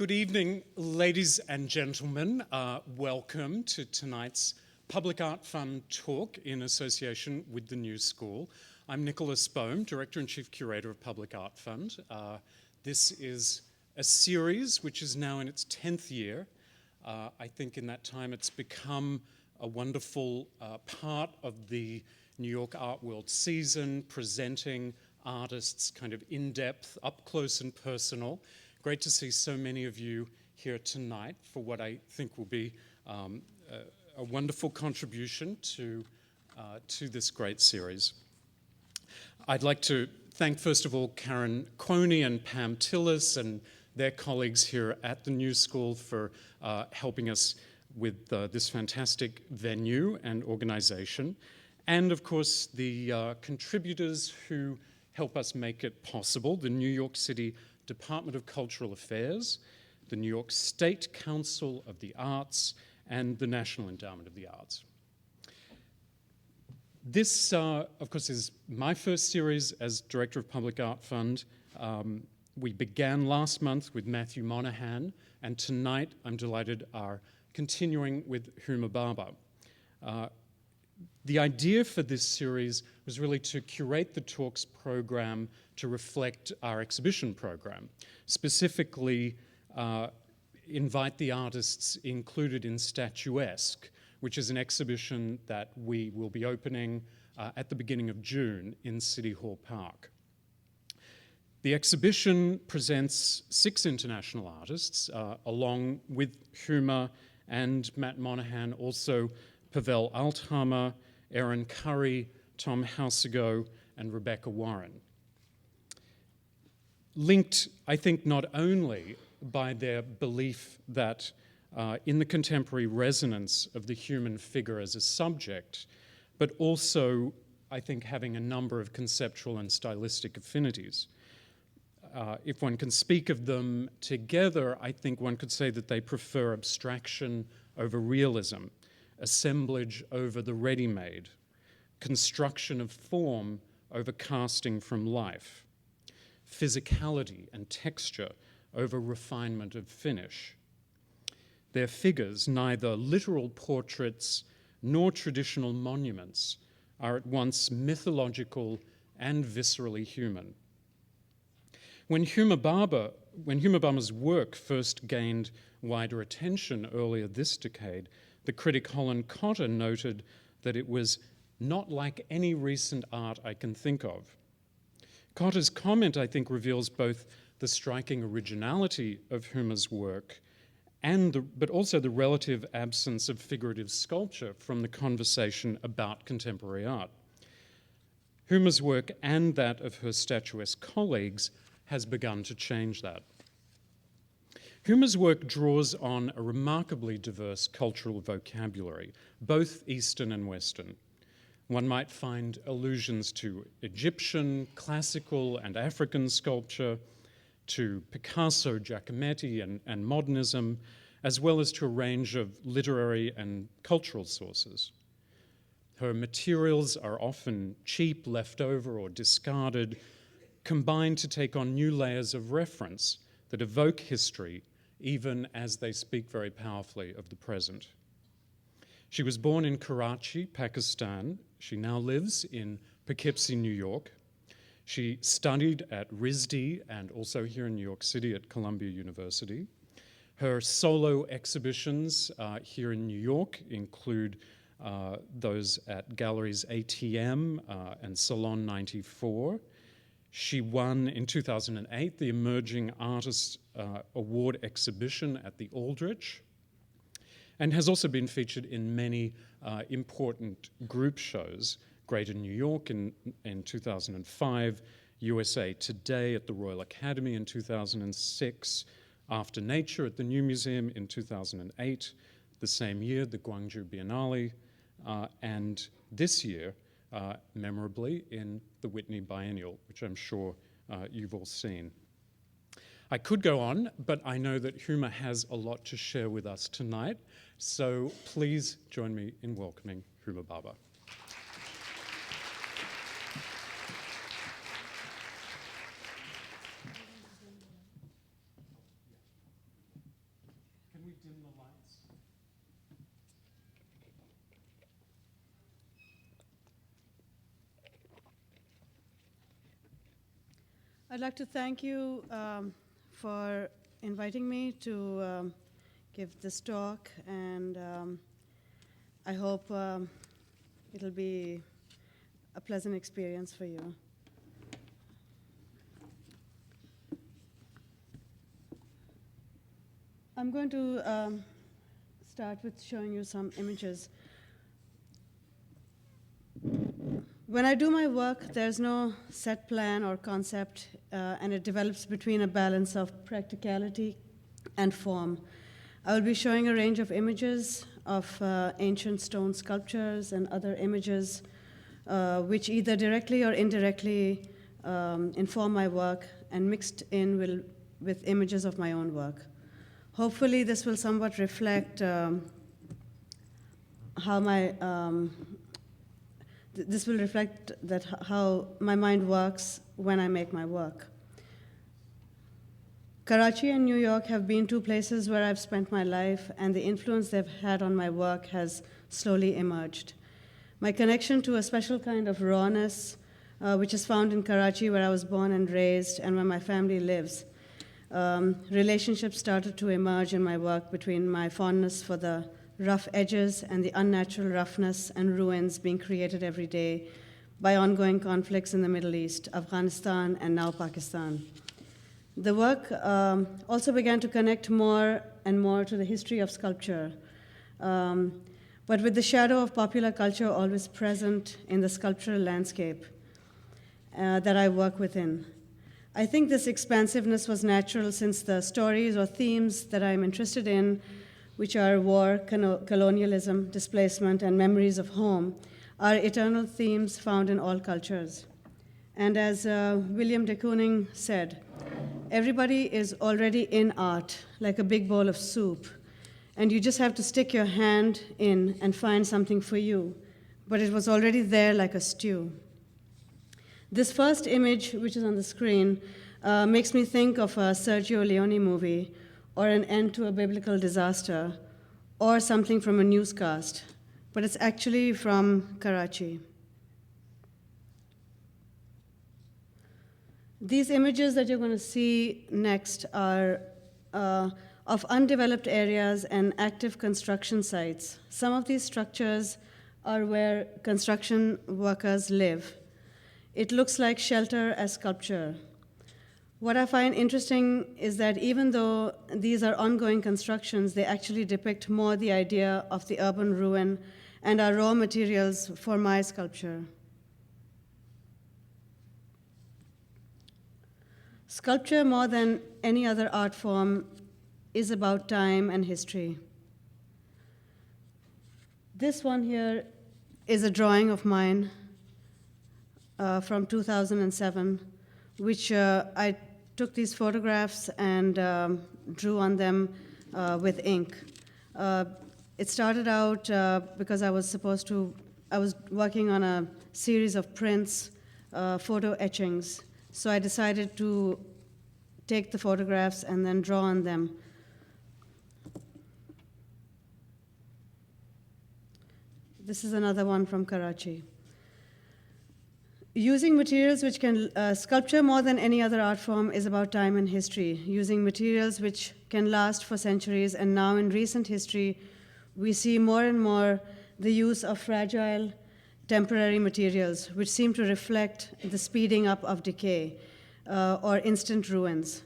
Good evening, ladies and gentlemen. Welcome to tonight's Public Art Fund talk in association with the New School. I'm Nicholas Bohm, Director and Chief Curator of Public Art Fund. This is a series which is now in its 10th year. I think in that time it's become a wonderful part of the New York Art World season, presenting artists kind of in-depth, up close and personal. Great to see so many of you here tonight for what I think will be a wonderful contribution to this great series. I'd like to thank, first of all, Karen Coney and Pam Tillis and their colleagues here at the New School for helping us with this fantastic venue and organization. And, of course, the contributors who help us make it possible, the New York City Department of Cultural Affairs, the New York State Council of the Arts, and the National Endowment of the Arts. This, of course, is my first series as Director of Public Art Fund. We began last month with Matthew Monahan, and tonight I'm delighted are continuing with Huma Bhabha. The idea for this series was really to curate the talks program to reflect our exhibition program, specifically invite the artists included in Statuesque, which is an exhibition that we will be opening at the beginning of June in City Hall Park. The exhibition presents 6 international artists, along with Huma and Matt Monahan, also Pavel Althammer, Erin Curry, Tom Hausigo, and Rebecca Warren. Linked, I think, not only by their belief that in the contemporary resonance of the human figure as a subject, but also, I think, having a number of conceptual and stylistic affinities. If one can speak of them together, I think one could say that they prefer abstraction over realism, assemblage over the ready-made, construction of form over casting from life, physicality and texture over refinement of finish. Their figures, neither literal portraits nor traditional monuments, are at once mythological and viscerally human. When Huma Bhabha's work first gained wider attention earlier this decade, the critic Holland Cotter noted that it was not like any recent art I can think of. Cotter's comment, I think, reveals both the striking originality of Huma's work but also the relative absence of figurative sculpture from the conversation about contemporary art. Huma's work and that of her statuesque colleagues has begun to change that. Huma's work draws on a remarkably diverse cultural vocabulary, both Eastern and Western. One might find allusions to Egyptian, classical, and African sculpture, to Picasso, Giacometti, and modernism, as well as to a range of literary and cultural sources. Her materials are often cheap, leftover, or discarded, combined to take on new layers of reference that evoke history, even as they speak very powerfully of the present. She was born in Karachi, Pakistan. She now lives in Poughkeepsie, New York. She studied at RISD and also here in New York City at Columbia University. Her solo exhibitions here in New York include those at Galleries ATM and Salon 94. She won in 2008 the Emerging Artist Award exhibition at the Aldrich, and has also been featured in many important group shows, Greater New York in 2005, USA Today at the Royal Academy in 2006, After Nature at the New Museum in 2008, the same year, the Guangzhou Biennale, and this year, memorably, in the Whitney Biennial, which I'm sure you've all seen. I could go on, but I know that Huma has a lot to share with us tonight, so please join me in welcoming Huma Bhabha. Can we dim the lights? I'd like to thank you for inviting me to give this talk, and I hope it'll be a pleasant experience for you. I'm going to start with showing you some images. When I do my work, there's no set plan or concept, and it develops between a balance of practicality and form. I will be showing a range of images of ancient stone sculptures and other images which either directly or indirectly inform my work and mixed in with images of my own work. Hopefully this will somewhat reflect this will reflect how my mind works when I make my work. Karachi and New York have been two places where I've spent my life, and the influence they've had on my work has slowly emerged. My connection to a special kind of rawness, which is found in Karachi, where I was born and raised, and where my family lives. Relationships started to emerge in my work between my fondness for the rough edges and the unnatural roughness and ruins being created every day by ongoing conflicts in the Middle East, Afghanistan, and now Pakistan. The work also began to connect more and more to the history of sculpture, but with the shadow of popular culture always present in the sculptural landscape that I work within. I think this expansiveness was natural since the stories or themes that I'm interested in, which are war, colonialism, displacement, and memories of home, are eternal themes found in all cultures. And as William de Kooning said, everybody is already in art, like a big bowl of soup, and you just have to stick your hand in and find something for you, but it was already there like a stew. This first image, which is on the screen, makes me think of a Sergio Leone movie, or An End to a Biblical Disaster, or something from a newscast, but it's actually from Karachi. These images that you're going to see next are of undeveloped areas and active construction sites. Some of these structures are where construction workers live. It looks like shelter as sculpture. What I find interesting is that even though these are ongoing constructions, they actually depict more the idea of the urban ruin and are raw materials for my sculpture. Sculpture, more than any other art form, is about time and history. This one here is a drawing of mine from 2007, which I took these photographs and drew on them with ink. It started out because I was working on a series of prints, photo etchings. So I decided to take the photographs and then draw on them. This is another one from Karachi. Using materials which can, sculpture more than any other art form is about time and history, using materials which can last for centuries, and now in recent history, we see more and more the use of fragile, temporary materials, which seem to reflect the speeding up of decay or instant ruins.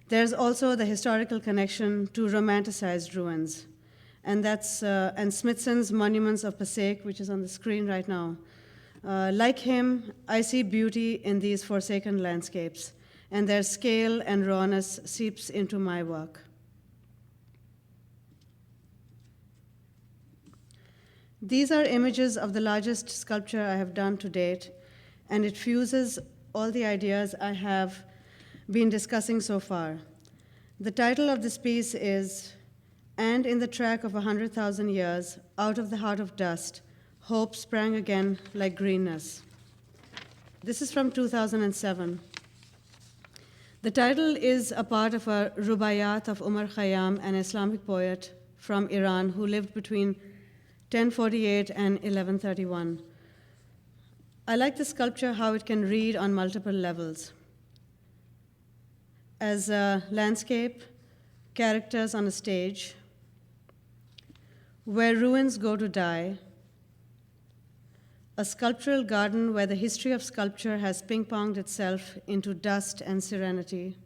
There's also the historical connection to romanticized ruins, and that's and Smithson's Monuments of Passaic, which is on the screen right now. Like him, I see beauty in these forsaken landscapes, and their scale and rawness seeps into my work. These are images of the largest sculpture I have done to date, and it fuses all the ideas I have been discussing so far. The title of this piece is, "And in the track of 100,000 years, out of the heart of dust, hope sprang again like greenness." This is from 2007. The title is a part of a rubaiyat of Umar Khayyam, an Islamic poet from Iran who lived between 1048 and 1131. I like the sculpture how it can read on multiple levels. As a landscape, characters on a stage, where ruins go to die, a sculptural garden where the history of sculpture has ping-ponged itself into dust and serenity.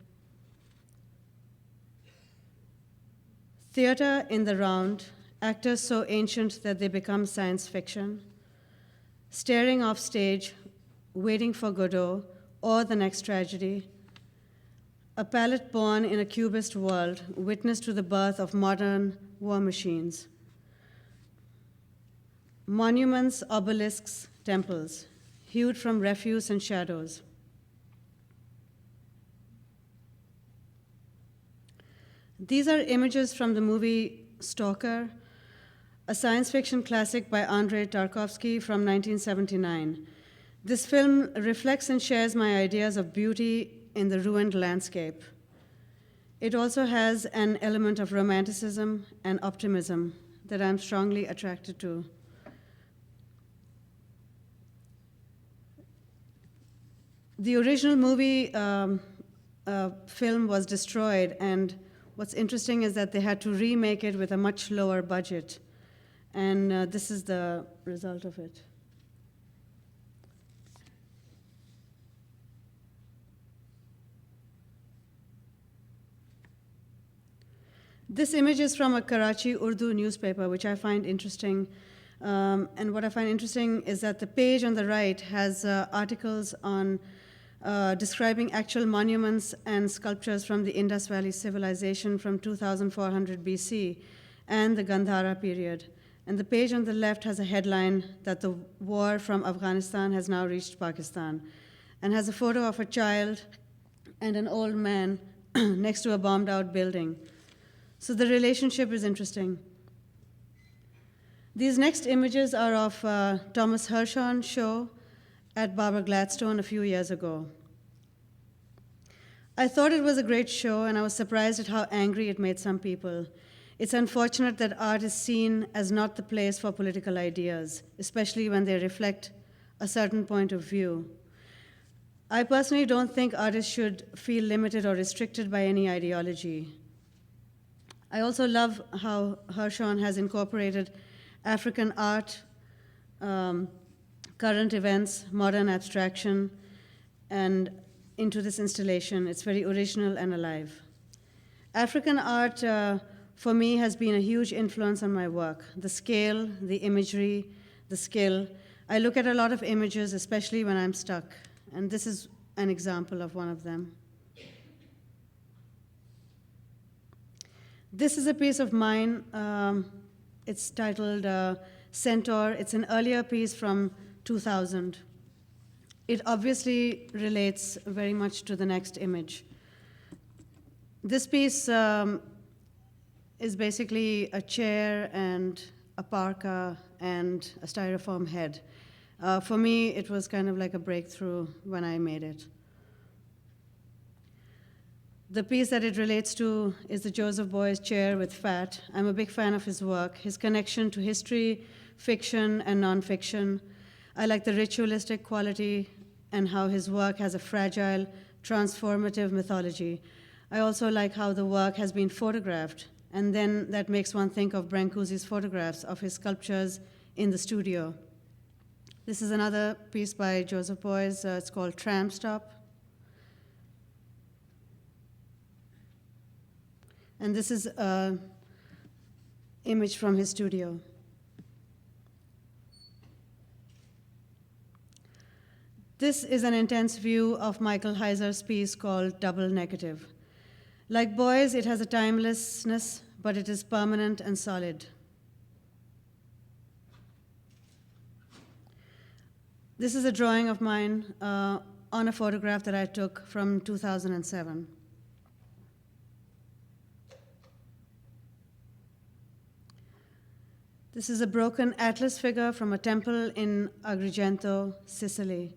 Theater in the round, actors so ancient that they become science fiction, staring off stage, waiting for Godot or the next tragedy, a palette born in a cubist world, witness to the birth of modern war machines. Monuments, obelisks, temples, hewed from refuse and shadows. These are images from the movie Stalker, a science fiction classic by Andrei Tarkovsky from 1979. This film reflects and shares my ideas of beauty in the ruined landscape. It also has an element of romanticism and optimism that I'm strongly attracted to. The original movie film was destroyed, and what's interesting is that they had to remake it with a much lower budget, and this is the result of it. This image is from a Karachi Urdu newspaper, which I find interesting. And what I find interesting is that the page on the right has articles on describing actual monuments and sculptures from the Indus Valley civilization from 2400 BC and the Gandhara period. And the page on the left has a headline that the war from Afghanistan has now reached Pakistan, and has a photo of a child and an old man next to a bombed out building. So the relationship is interesting. These next images are of Thomas Hirshhorn's show at Barbara Gladstone a few years ago. I thought it was a great show, and I was surprised at how angry it made some people. It's unfortunate that art is seen as not the place for political ideas, especially when they reflect a certain point of view. I personally don't think artists should feel limited or restricted by any ideology. I also love how Hirshhorn has incorporated African art, current events, modern abstraction, and into this installation. It's very original and alive. African art, for me, has been a huge influence on my work. The scale, the imagery, the skill. I look at a lot of images, especially when I'm stuck, and this is an example of one of them. This is a piece of mine. It's titled Centaur. It's an earlier piece from 2000. It obviously relates very much to the next image. This piece is basically a chair and a parka and a styrofoam head. For me, it was kind of like a breakthrough when I made it. The piece that it relates to is the Joseph Beuys chair with Fat. I'm a big fan of his work, his connection to history, fiction, and nonfiction. I like the ritualistic quality and how his work has a fragile, transformative mythology. I also like how the work has been photographed, and then that makes one think of Brancusi's photographs of his sculptures in the studio. This is another piece by Joseph Beuys. It's called Tram Stop. And this is an image from his studio. This is an intense view of Michael Heiser's piece called Double Negative. Like Beuys, it has a timelessness, but it is permanent and solid. This is a drawing of mine on a photograph that I took from 2007. This is a broken Atlas figure from a temple in Agrigento, Sicily.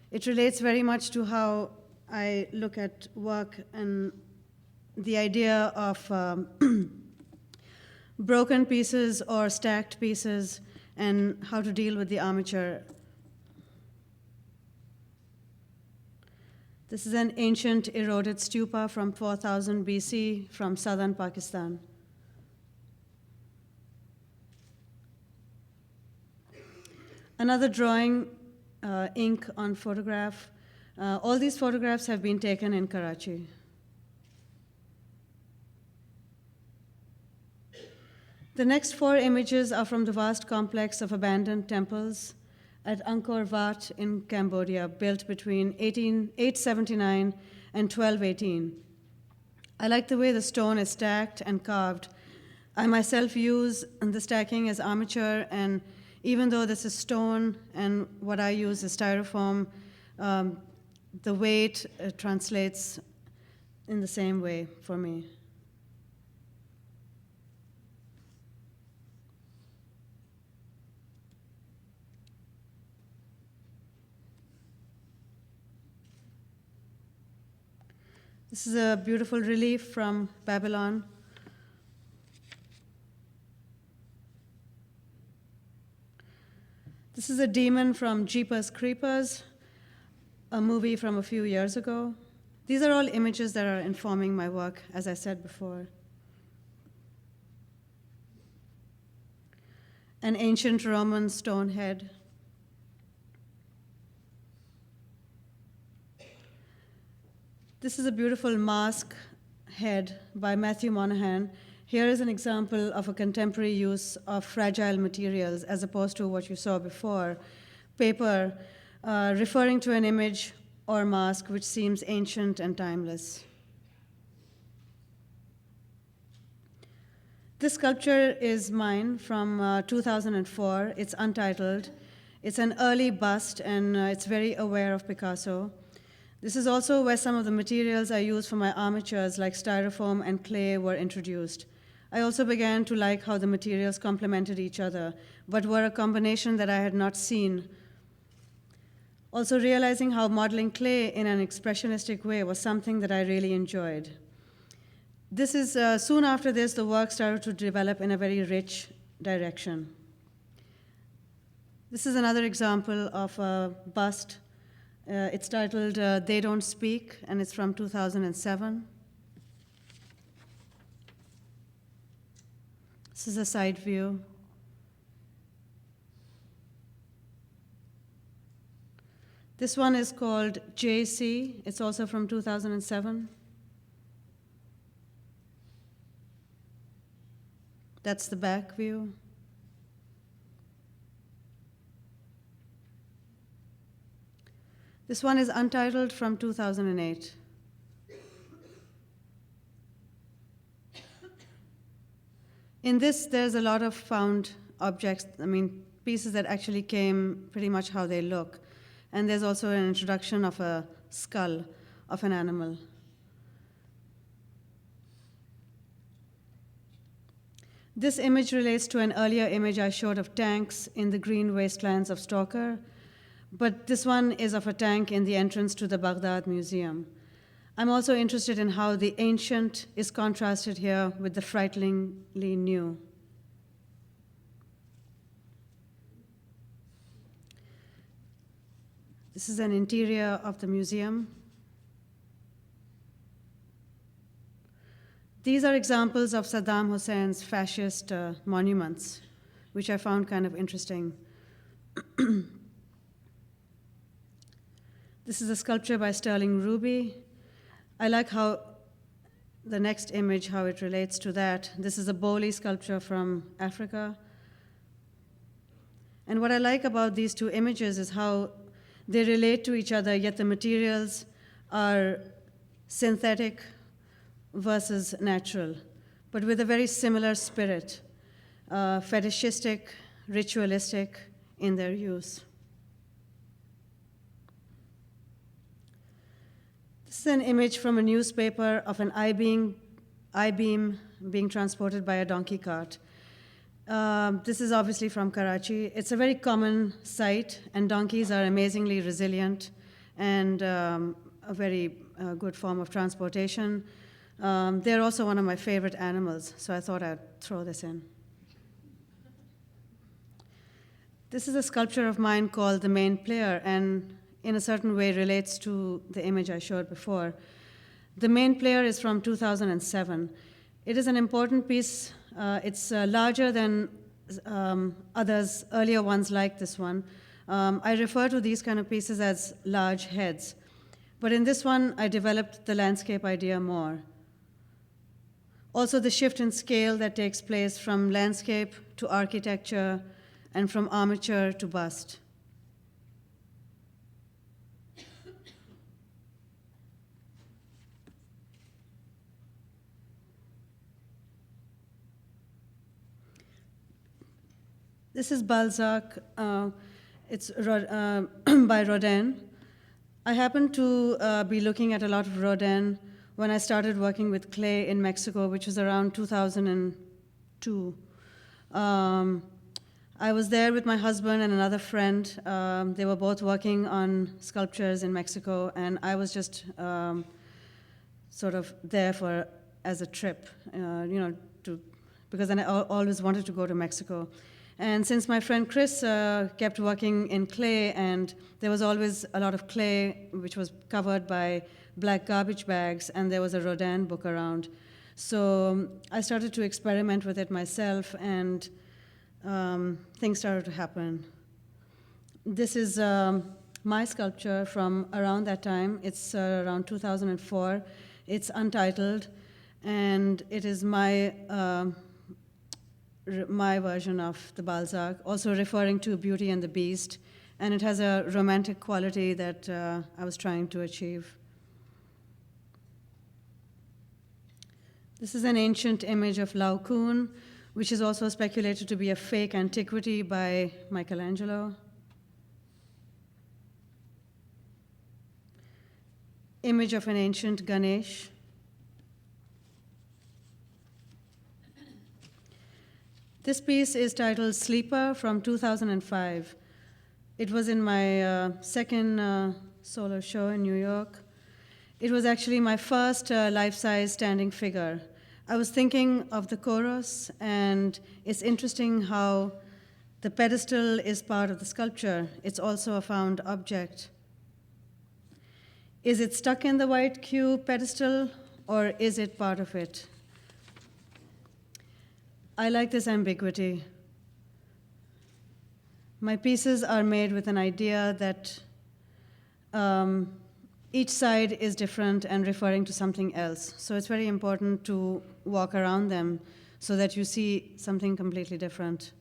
It relates very much to how I look at work and the idea of broken pieces or stacked pieces and how to deal with the armature. This is an ancient eroded stupa from 4000 BC from southern Pakistan. Another drawing, ink on photograph. All these photographs have been taken in Karachi. The next 4 images are from the vast complex of abandoned temples at Angkor Wat in Cambodia, built between 879 and 1218. I like the way the stone is stacked and carved. I myself use the stacking as armature, and even though this is stone and what I use is styrofoam, the weight translates in the same way for me. This is a beautiful relief from Babylon. This is a demon from Jeepers Creepers, a movie from a few years ago. These are all images that are informing my work, as I said before. An ancient Roman stone head. This is a beautiful mask head by Matthew Monahan. Here is an example of a contemporary use of fragile materials as opposed to what you saw before, paper, referring to an image or mask which seems ancient and timeless. This sculpture is mine from 2004. It's untitled. It's an early bust, and it's very aware of Picasso. This is also where some of the materials I use for my armatures, like styrofoam and clay, were introduced. I also began to like how the materials complemented each other, but were a combination that I had not seen. Also realizing how modeling clay in an expressionistic way was something that I really enjoyed. This is, soon after this, the work started to develop in a very rich direction. This is another example of a bust. It's titled They Don't Speak, and it's from 2007. This is a side view. This one is called JC. It's also from 2007. That's the back view. This one is Untitled from 2008. In this, there's a lot of found objects, pieces that actually came pretty much how they look. And there's also an introduction of a skull of an animal. This image relates to an earlier image I showed of tanks in the green wastelands of Stalker, but this one is of a tank in the entrance to the Baghdad Museum. I'm also interested in how the ancient is contrasted here with the frighteningly new. This is an interior of the museum. These are examples of Saddam Hussein's fascist monuments, which I found kind of interesting. This is a sculpture by Sterling Ruby. I like how the next image, how it relates to that. This is a Boli sculpture from Africa. And what I like about these two images is how they relate to each other, yet the materials are synthetic versus natural, but with a very similar spirit, fetishistic, ritualistic in their use. This is an image from a newspaper of an I-beam being transported by a donkey cart. This is obviously from Karachi. It's a very common sight, and donkeys are amazingly resilient and a very a good form of transportation. They're also one of my favorite animals, so I thought I'd throw this in. This is a sculpture of mine called The Main Player, and in a certain way relates to the image I showed before. The Main Player is from 2007. It is an important piece. It's larger than others, earlier ones like this one. I refer to these kind of pieces as large heads. But in this one, I developed the landscape idea more. Also, the shift in scale that takes place from landscape to architecture and from armature to bust. This is Balzac. It's by Rodin. I happened to be looking at a lot of Rodin when I started working with clay in Mexico, which was around 2002. I was there with my husband and another friend. They were both working on sculptures in Mexico, and I was just sort of there as a trip, because I always wanted to go to Mexico. And since my friend Chris kept working in clay, and there was always a lot of clay which was covered by black garbage bags, and there was a Rodin book around. So I started to experiment with it myself, and things started to happen. This is my sculpture from around that time. It's around 2004. It's Untitled, and it is my version of the Balzac, also referring to Beauty and the Beast, and it has a romantic quality that I was trying to achieve. This is an ancient image of Laocoon, which is also speculated to be a fake antiquity by Michelangelo. Image of an ancient Ganesh. This piece is titled Sleeper from 2005. It was in my second solo show in New York. It was actually my first life-size standing figure. I was thinking of the chorus, and it's interesting how the pedestal is part of the sculpture. It's also a found object. Is it stuck in the white cube pedestal, or is it part of it? I like this ambiguity. My pieces are made with an idea that each side is different and referring to something else. So it's very important to walk around them so that you see something completely different.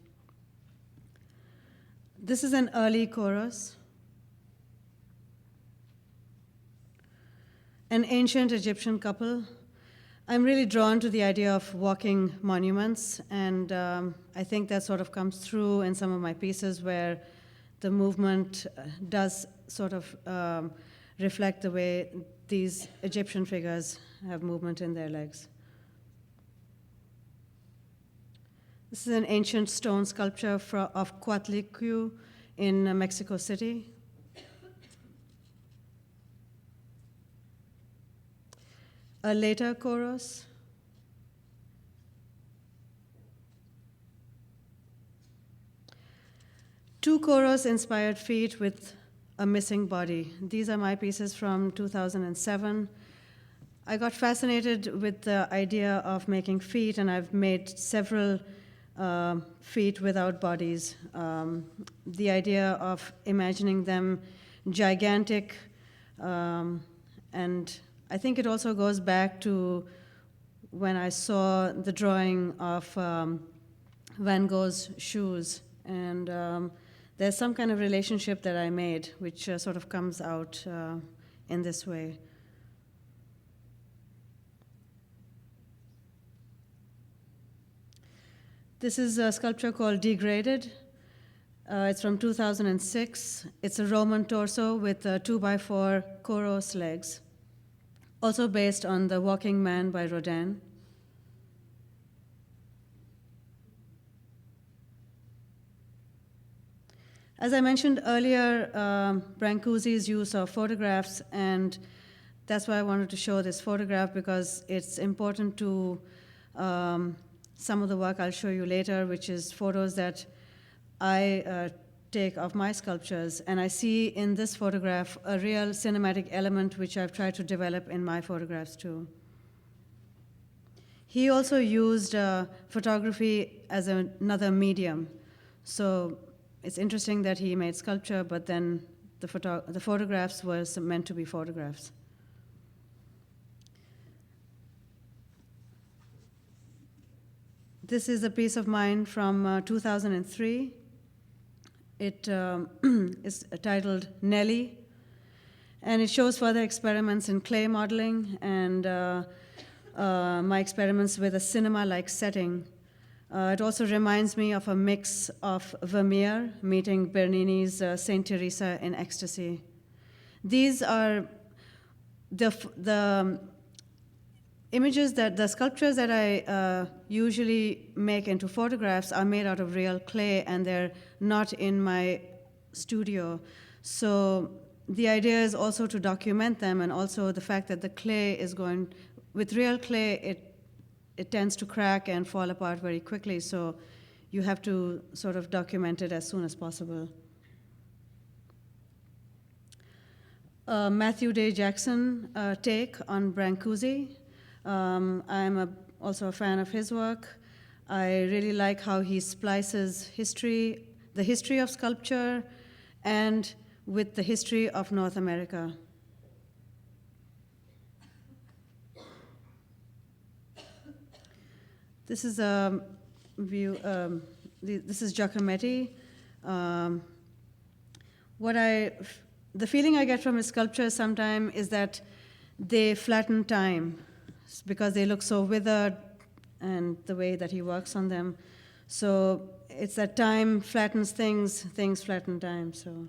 This is an early chorus. An ancient Egyptian couple. I'm really drawn to the idea of walking monuments, and I think that sort of comes through in some of my pieces where the movement does sort of reflect the way these Egyptian figures have movement in their legs. This is an ancient stone sculpture of Coatlicue in Mexico City. A later chorus. Two chorus-inspired feet with a missing body. These are my pieces from 2007. I got fascinated with the idea of making feet, and I've made several feet without bodies. The idea of imagining them gigantic, and I think it also goes back to when I saw the drawing of Van Gogh's shoes, and there's some kind of relationship that I made, which sort of comes out in this way. This is a sculpture called Degraded. It's from 2006. It's a Roman torso with 2x4 chorus legs, also based on The Walking Man by Rodin. As I mentioned earlier, Brancusi's use of photographs and that's why I wanted to show this photograph, because it's important to some of the work I'll show you later, which is photos that I take of my sculptures. And I see in this photograph a real cinematic element which I've tried to develop in my photographs too. He also used photography as another medium. So it's interesting that he made sculpture, but then the photographs were meant to be photographs. This is a piece of mine from 2003. It is titled Nellie, and it shows further experiments in clay modeling and my experiments with a cinema-like setting. It also reminds me of a mix of Vermeer meeting Bernini's Saint Teresa in Ecstasy. These are the images the sculptures that I usually make into photographs are made out of real clay, and they're not in my studio. So the idea is also to document them, and also the fact that the clay is with real clay, it tends to crack and fall apart very quickly, so you have to sort of document it as soon as possible. Matthew Day Jackson take on Brancusi. I'm also a fan of his work. I really like how he splices the history of sculpture, and with the history of North America. This is a view. This is Giacometti. The feeling I get from his sculptures sometimes is that they flatten time, because they look so withered, and the way that he works on them. So it's that time flattens things, things flatten time. So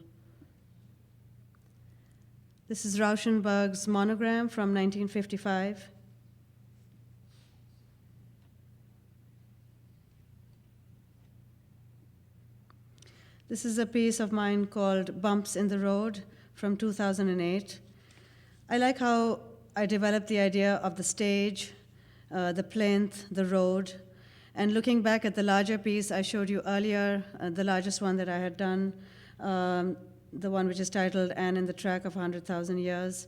this is Rauschenberg's Monogram from 1955. This is a piece of mine called Bumps in the Road from 2008. I like how I developed the idea of the stage, the plinth, the road, and looking back at the larger piece I showed you earlier, the largest one that I had done, the one which is titled Anne in the Track of 100,000 Years.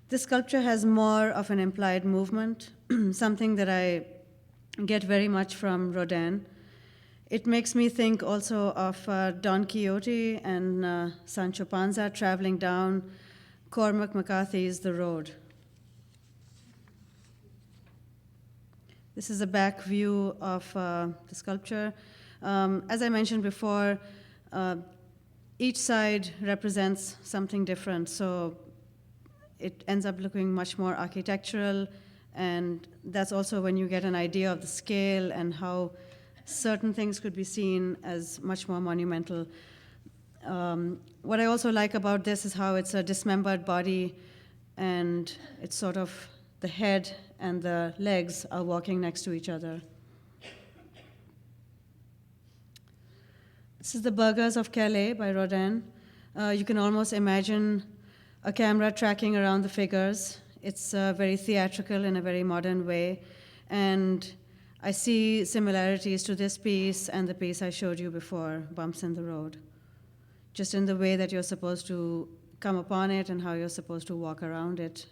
This sculpture has more of an implied movement, something that I get very much from Rodin. It makes me think also of Don Quixote and Sancho Panza traveling down Cormac McCarthy's The Road. This is a back view of the sculpture. As I mentioned before, each side represents something different, so it ends up looking much more architectural, and that's also when you get an idea of the scale and how certain things could be seen as much more monumental. What I also like about this is how it's a dismembered body, and it's sort of the head and the legs are walking next to each other. This is the Burghers of Calais by Rodin. You can almost imagine a camera tracking around the figures. It's very theatrical in a very modern way, and I see similarities to this piece and the piece I showed you before, Bumps in the Road, just in the way that you're supposed to come upon it and how you're supposed to walk around it.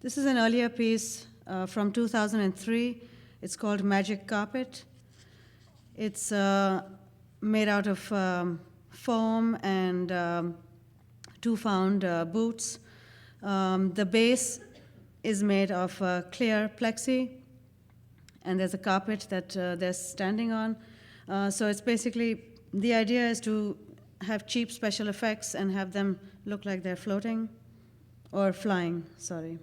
This is an earlier piece from 2003. It's called Magic Carpet. It's made out of foam and two found boots. The base is made of clear plexi, and there's a carpet that they're standing on. So it's basically, the idea is to have cheap special effects and have them look like they're floating, or flying, sorry.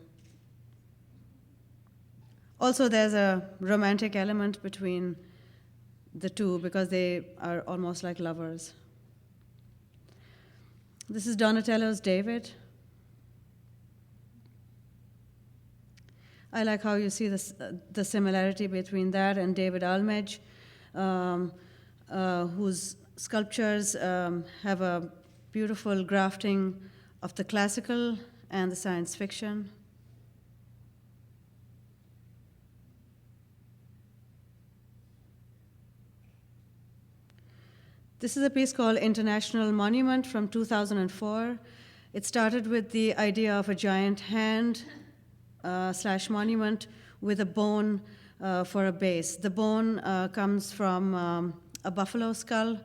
Also, there's a romantic element between the two because they are almost like lovers. This is Donatello's David. I like how you see the similarity between that and David Almage, whose sculptures have a beautiful grafting of the classical and the science fiction. This is a piece called International Monument from 2004. It started with the idea of a giant hand slash monument with a bone for a base. The bone comes from a buffalo skull.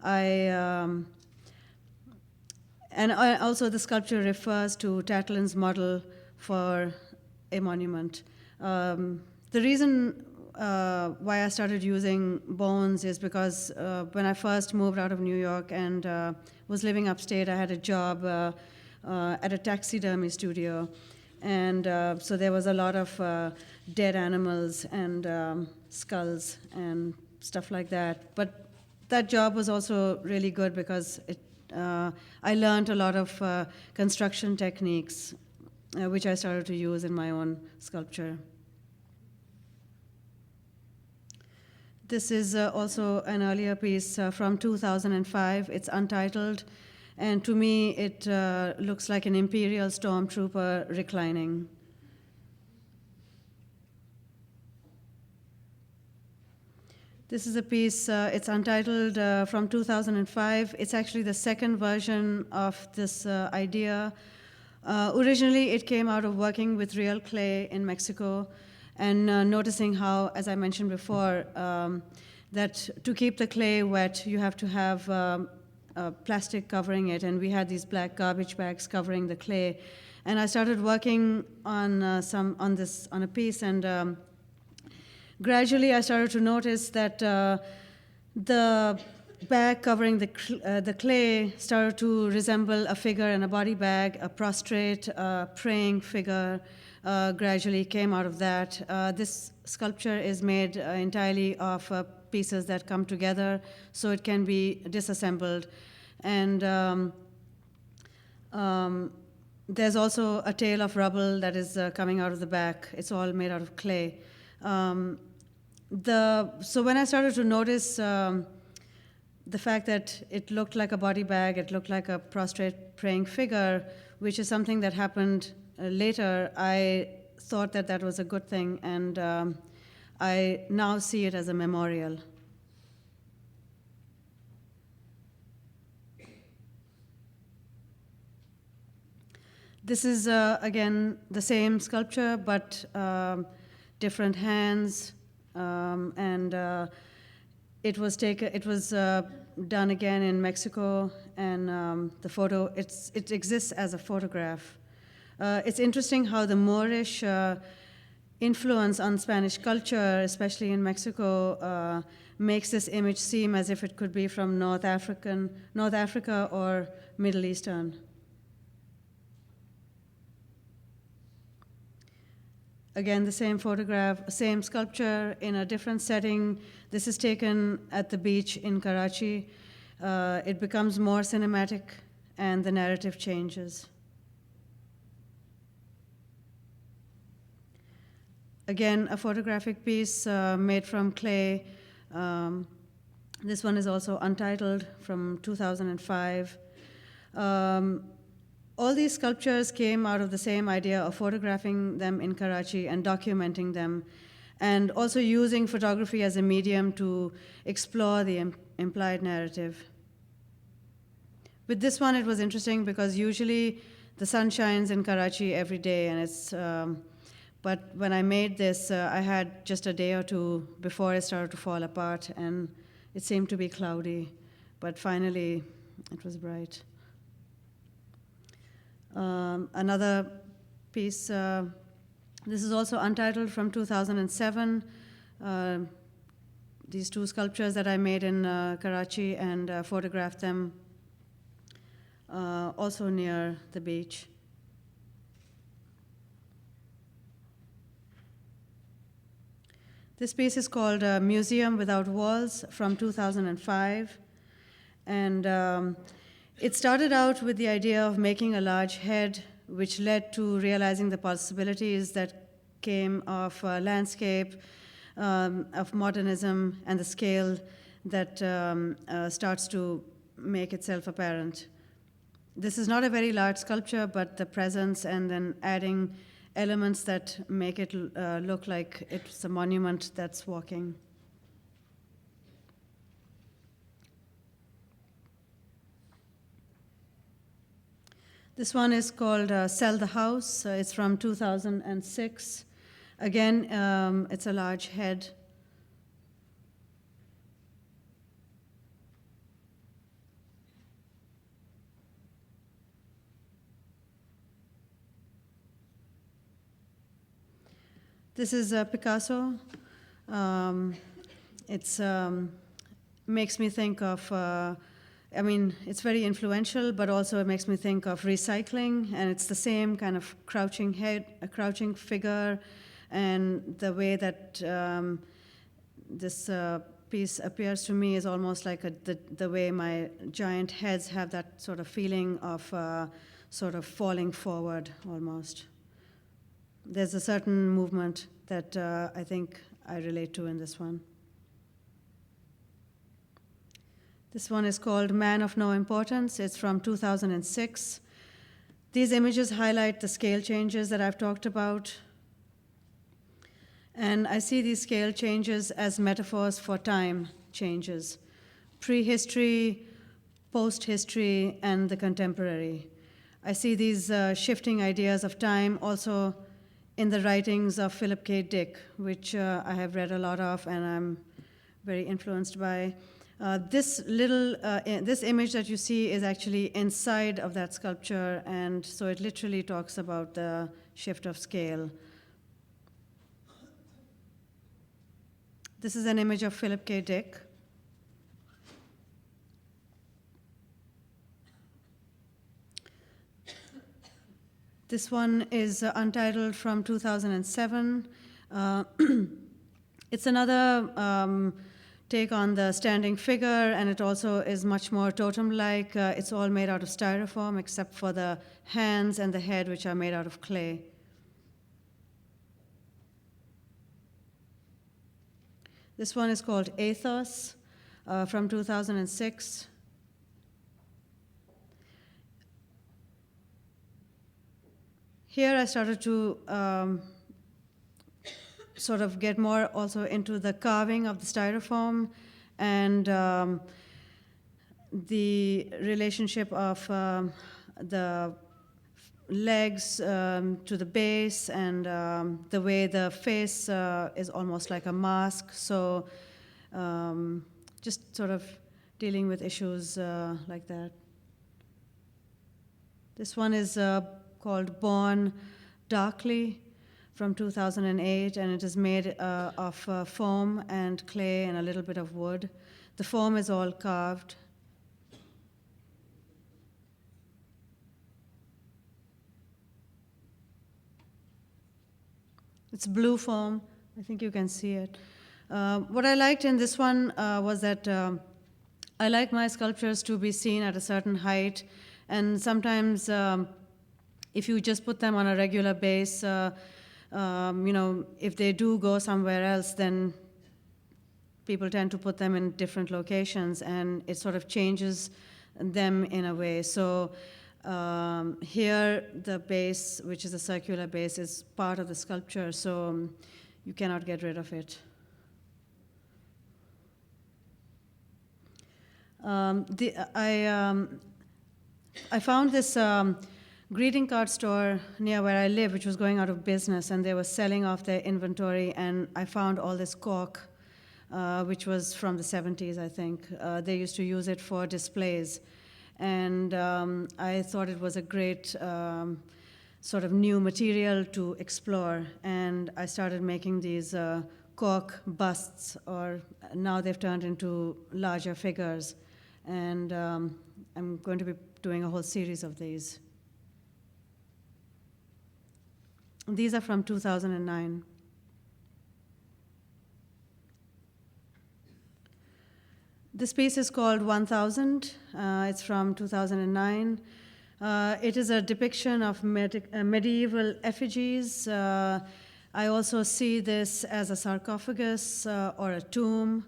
And also the sculpture refers to Tatlin's model for a monument. The reason why I started using bones is because when I first moved out of New York and was living upstate, I had a job at a taxidermy studio. And so there was a lot of dead animals and skulls and stuff like that. But that job was also really good because I learned a lot of construction techniques, which I started to use in my own sculpture. This is also an earlier piece from 2005. It's untitled, and to me, it looks like an imperial stormtrooper reclining. This is a piece, it's untitled from 2005. It's actually the second version of this idea. Originally, it came out of working with real clay in Mexico and noticing how, as I mentioned before, that to keep the clay wet, you have to have plastic covering it, and we had these black garbage bags covering the clay. And I started working on a piece, and gradually I started to notice that the bag covering the clay started to resemble a figure in a body bag. A prostrate, praying figure gradually came out of that. This sculpture is made entirely of pieces that come together, so it can be disassembled. And there's also a tail of rubble that is coming out of the back. It's all made out of clay. So when I started to notice the fact that it looked like a body bag, it looked like a prostrate praying figure, which is something that happened later, I thought that that was a good thing, and I now see it as a memorial. This is, again, the same sculpture, but different hands, and it was done again in Mexico, and the photo, it exists as a photograph. It's interesting how the Moorish influence on Spanish culture, especially in Mexico, makes this image seem as if it could be from North Africa or Middle Eastern. Again, the same photograph, same sculpture in a different setting. This is taken at the beach in Karachi. It becomes more cinematic, and the narrative changes. Again, a photographic piece made from clay. This one is also untitled, from 2005. All these sculptures came out of the same idea of photographing them in Karachi and documenting them, and also using photography as a medium to explore the implied narrative. With this one, it was interesting because usually the sun shines in Karachi every day, and but when I made this, I had just a day or two before it started to fall apart, and it seemed to be cloudy, but finally it was bright. Another piece, this is also untitled, from 2007. These two sculptures that I made in Karachi and photographed them also near the beach. This piece is called Museum Without Walls, from 2005. And it started out with the idea of making a large head, which led to realizing the possibilities that came of landscape, of modernism, and the scale that starts to make itself apparent. this is not a very large sculpture, but the presence and then adding elements that make it look like it's a monument that's walking. This one is called Sell the House. It's from 2006. Again, it's a large head. This is Picasso. It's makes me think of, it's very influential, but also it makes me think of recycling, and it's the same kind of crouching head, a crouching figure, and the way that this piece appears to me is almost like the way my giant heads have that sort of feeling of sort of falling forward almost. There's a certain movement that I think I relate to in this one. This one is called Man of No Importance. It's from 2006. These images highlight the scale changes that I've talked about. And I see these scale changes as metaphors for time changes, prehistory, post-history, and the contemporary. I see these shifting ideas of time also in the writings of Philip K. Dick, which I have read a lot of and I'm very influenced by. This image that you see is actually inside of that sculpture, and so it literally talks about the shift of scale. This is an image of Philip K. Dick. This one is Untitled from 2007. It's another take on the standing figure, and it also is much more totem-like. It's all made out of styrofoam, except for the hands and the head, which are made out of clay. This one is called Athos from 2006. Here I started to sort of get more also into the carving of the styrofoam and the relationship of the legs to the base, and the way the face is almost like a mask. So just sort of dealing with issues like that. This one is called Born Darkly from 2008, and it is made of foam and clay and a little bit of wood. The foam is all carved. It's blue foam. I think you can see it. What I liked in this one was that I like my sculptures to be seen at a certain height, and sometimes if you just put them on a regular base, if they do go somewhere else, then people tend to put them in different locations, and it sort of changes them in a way. So here, the base, which is a circular base, is part of the sculpture, so you cannot get rid of it. I found this greeting card store near where I live, which was going out of business, and they were selling off their inventory, and I found all this cork, which was from the 70s, I think. They used to use it for displays, and I thought it was a great sort of new material to explore, and I started making these cork busts, or now they've turned into larger figures, and I'm going to be doing a whole series of these. These are from 2009. This piece is called 1000. It's from 2009. It is a depiction of medieval effigies. I also see this as a sarcophagus or a tomb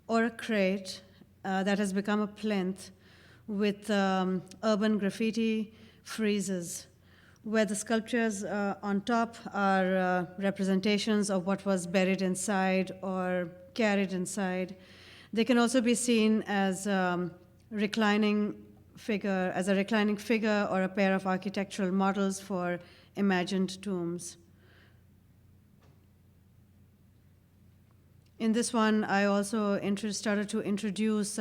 or a crate that has become a plinth with urban graffiti friezes, where the sculptures on top are representations of what was buried inside or carried inside. They can also be seen as reclining figure, as a reclining figure or a pair of architectural models for imagined tombs. In this one, I also started to introduce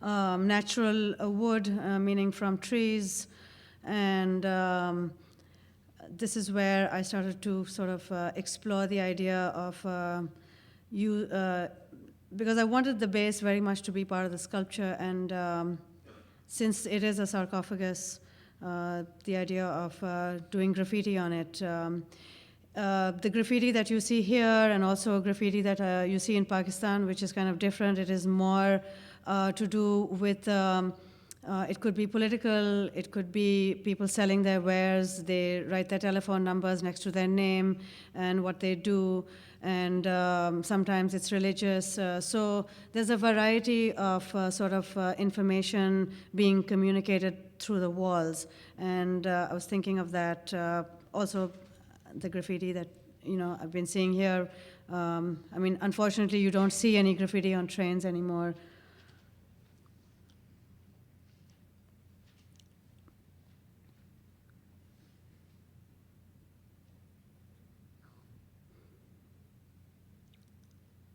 natural wood, meaning from trees, and this is where I started to sort of explore the idea of because I wanted the base very much to be part of the sculpture, and since it is a sarcophagus, the idea of doing graffiti on it. The graffiti that you see here, and also graffiti that you see in Pakistan, which is kind of different. It is more to do with, it could be political, it could be people selling their wares, they write their telephone numbers next to their name and what they do, and sometimes it's religious. So there's a variety of sort of information being communicated through the walls. And I was thinking of that also, the graffiti that I've been seeing here. I mean, unfortunately, you don't see any graffiti on trains anymore.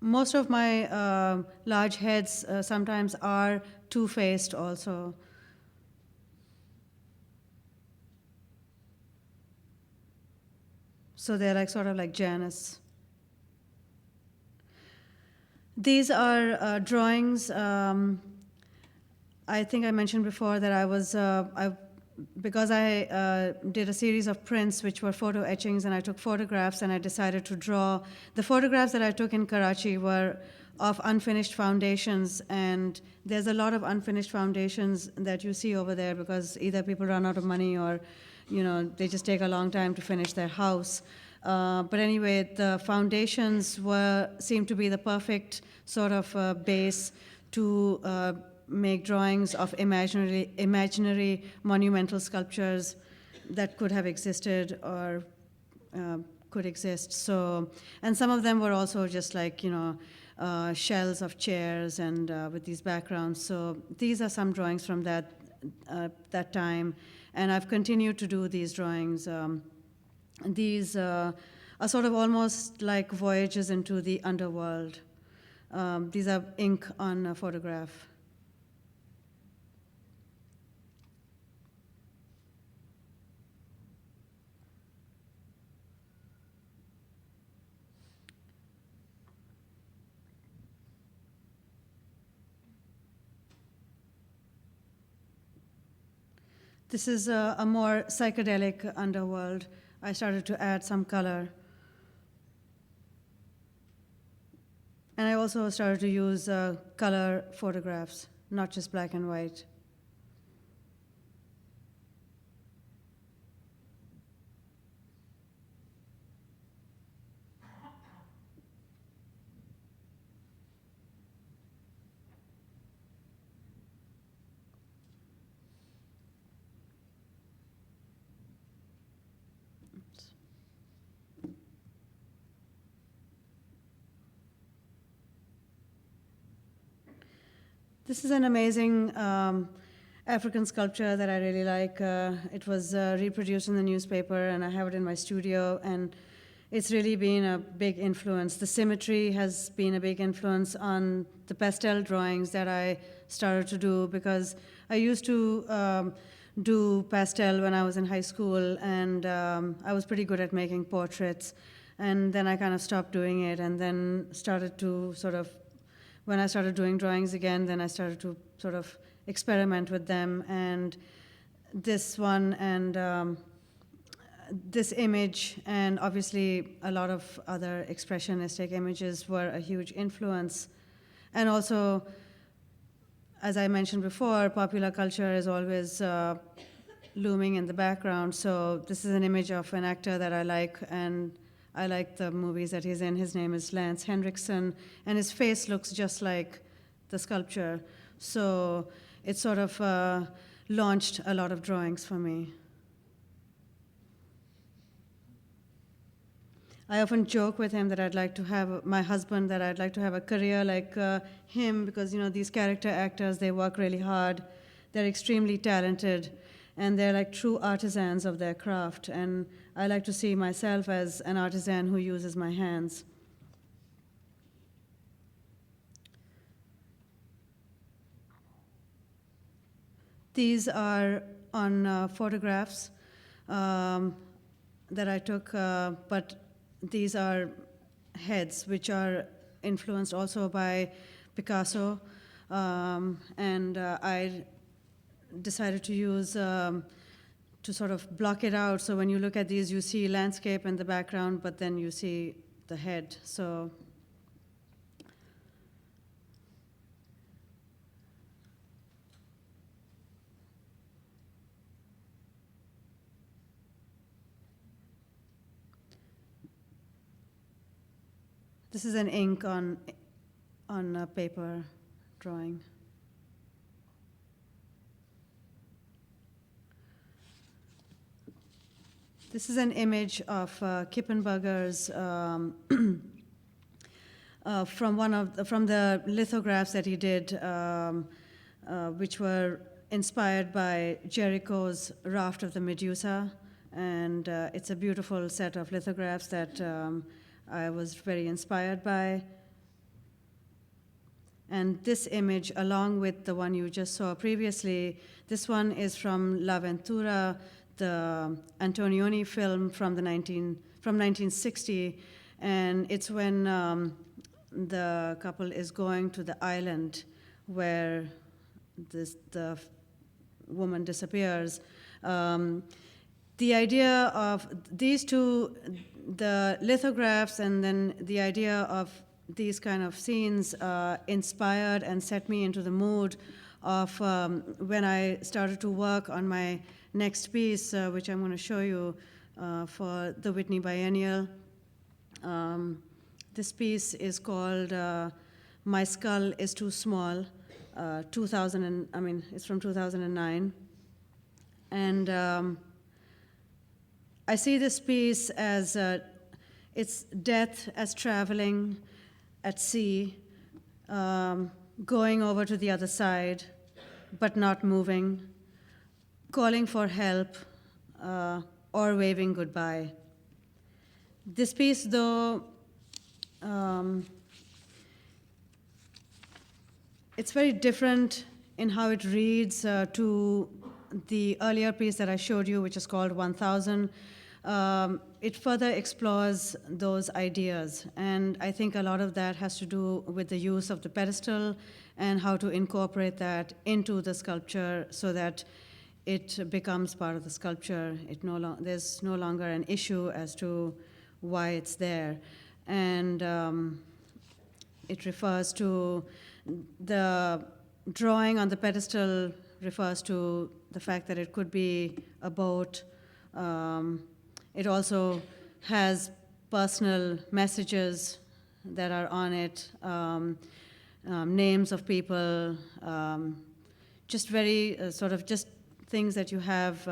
Most of my large heads sometimes are two-faced also. So they're like sort of like Janus. These are drawings. I think I mentioned before that I was, because I did a series of prints which were photo etchings, and I took photographs and I decided to draw. The photographs that I took in Karachi were of unfinished foundations, and there's a lot of unfinished foundations that you see over there because either people run out of money or they just take a long time to finish their house. But anyway, the foundations seemed to be the perfect sort of base to make drawings of imaginary monumental sculptures that could have existed or could exist. So, and some of them were also just like, shells of chairs and with these backgrounds. So these are some drawings from that time. And I've continued to do these drawings. These are sort of almost like voyages into the underworld. These are ink on a photograph. This is a more psychedelic underworld. I started to add some color. And I also started to use color photographs, not just black and white. This is an amazing African sculpture that I really like. It was reproduced in the newspaper, and I have it in my studio, and it's really been a big influence. The symmetry has been a big influence on the pastel drawings that I started to do, because I used to do pastel when I was in high school, and I was pretty good at making portraits. And then I kind of stopped doing it, and then started to sort of, when I started doing drawings again, then I started to sort of experiment with them. And this one and this image, and obviously a lot of other expressionistic images, were a huge influence. And also, as I mentioned before, popular culture is always looming in the background. So this is an image of an actor that I like, and I like the movies that he's in. His name is Henriksen, and his face looks just like the sculpture. So it sort of launched a lot of drawings for me. I often joke with him that I'd like to have, my husband, that I'd like to have a career like him, because these character actors, they work really hard. They're extremely talented, and they're like true artisans of their craft. And I like to see myself as an artisan who uses my hands. These are on photographs that I took, but these are heads which are influenced also by Picasso, and I decided to use to sort of block it out, so when you look at these you see landscape in the background, but then you see the head. So this is an ink on a paper drawing. This is an image of Kippenberger's from the lithographs that he did, which were inspired by Jericho's Raft of the Medusa, and it's a beautiful set of lithographs that I was very inspired by. And this image, along with the one you just saw previously, this one is from La Ventura, the Antonioni film from 1960, and it's when the couple is going to the island where the woman disappears. The idea of these two, the lithographs, and then the idea of these kind of scenes inspired and set me into the mood of when I started to work on my next piece, which I'm going to show you for the Whitney Biennial. This piece is called My Skull is Too Small, it's from 2009. And I see this piece as it's death as traveling at sea, going over to the other side, but not moving, calling for help, or waving goodbye. This piece, though, it's very different in how it reads to the earlier piece that I showed you, which is called 1000. It further explores those ideas, and I think a lot of that has to do with the use of the pedestal and how to incorporate that into the sculpture so that it becomes part of the sculpture. There's no longer an issue as to why it's there. And it refers to the drawing on the pedestal refers to the fact that it could be a boat. It also has personal messages that are on it, names of people, just very sort of just things that you have,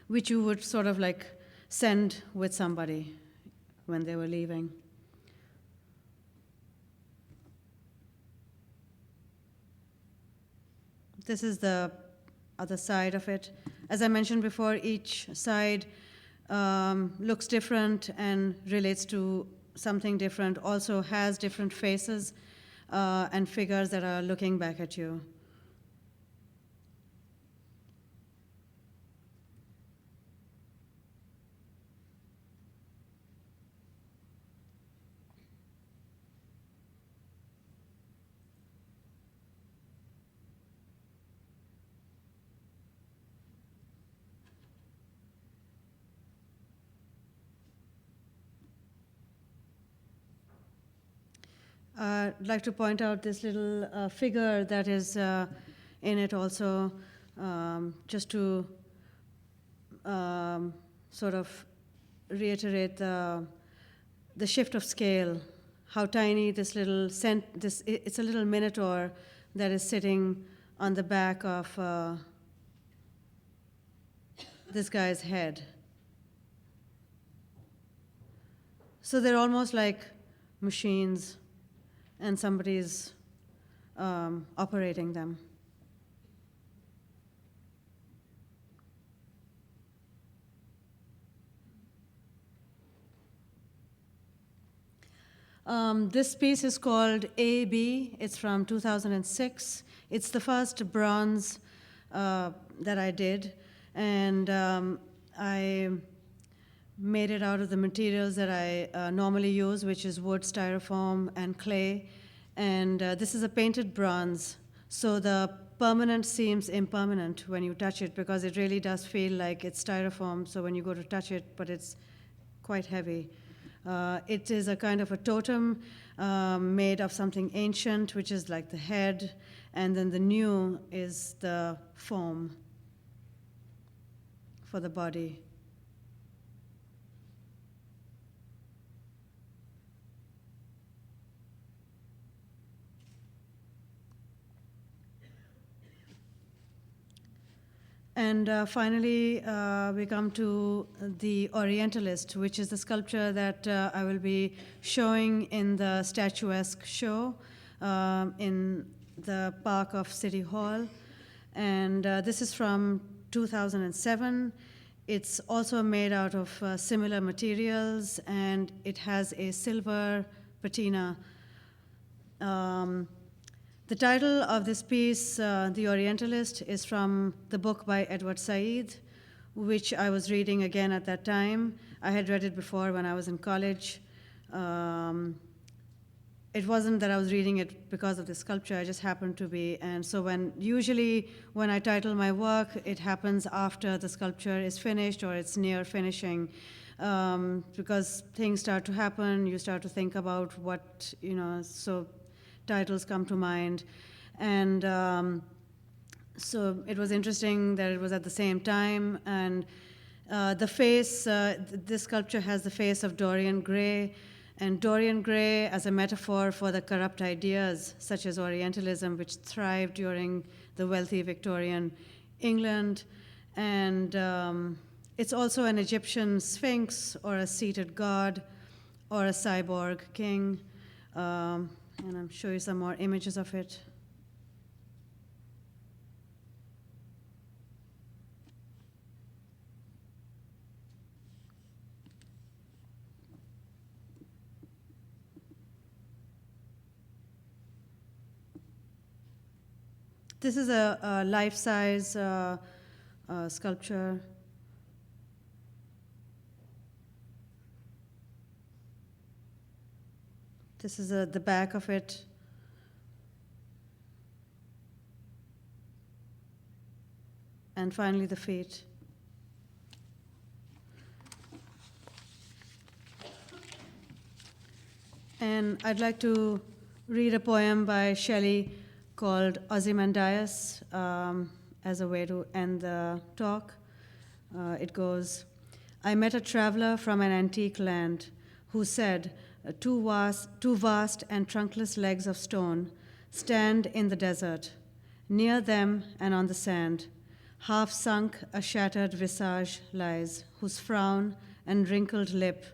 which you would sort of like send with somebody when they were leaving. This is the other side of it. As I mentioned before, each side looks different and relates to something different, also has different faces and figures that are looking back at you. I'd like to point out this little figure that is in it also, just to sort of reiterate the shift of scale, how tiny this little, it's a little minotaur that is sitting on the back of this guy's head. So they're almost like machines, and somebody's operating them. This piece is called A.B. It's from 2006. It's the first bronze that I did, and I made it out of the materials that I normally use, which is wood, styrofoam, and clay. And this is a painted bronze, so the permanent seems impermanent when you touch it, because it really does feel like it's styrofoam, so when you go to touch it, but it's quite heavy. It is a kind of a totem made of something ancient, which is like the head, and then the new is the foam for the body. And finally, we come to the Orientalist, which is the sculpture that I will be showing in the Statuesque show in the park of City Hall. And this is from 2007. It's also made out of similar materials, and it has a silver patina. The title of this piece, The Orientalist, is from the book by Edward Said, which I was reading again at that time. I had read it before when I was in college. It wasn't that I was reading it because of the sculpture, I just happened to be. And so usually when I title my work, it happens after the sculpture is finished or it's near finishing. Because things start to happen, you start to think about what, so titles come to mind. And so it was interesting that it was at the same time. And the face, this sculpture has the face of Dorian Gray. And Dorian Gray as a metaphor for the corrupt ideas, such as Orientalism, which thrived during the wealthy Victorian England. And it's also an Egyptian sphinx, or a seated god, or a cyborg king. And I'll show you some more images of it. This is a life-size sculpture. This is the back of it. And finally, the feet. And I'd like to read a poem by Shelley called Ozymandias as a way to end the talk. It goes, I met a traveler from an antique land who said, two vast and trunkless legs of stone stand in the desert. Near them and on the sand, half sunk, a shattered visage lies, whose frown and wrinkled lip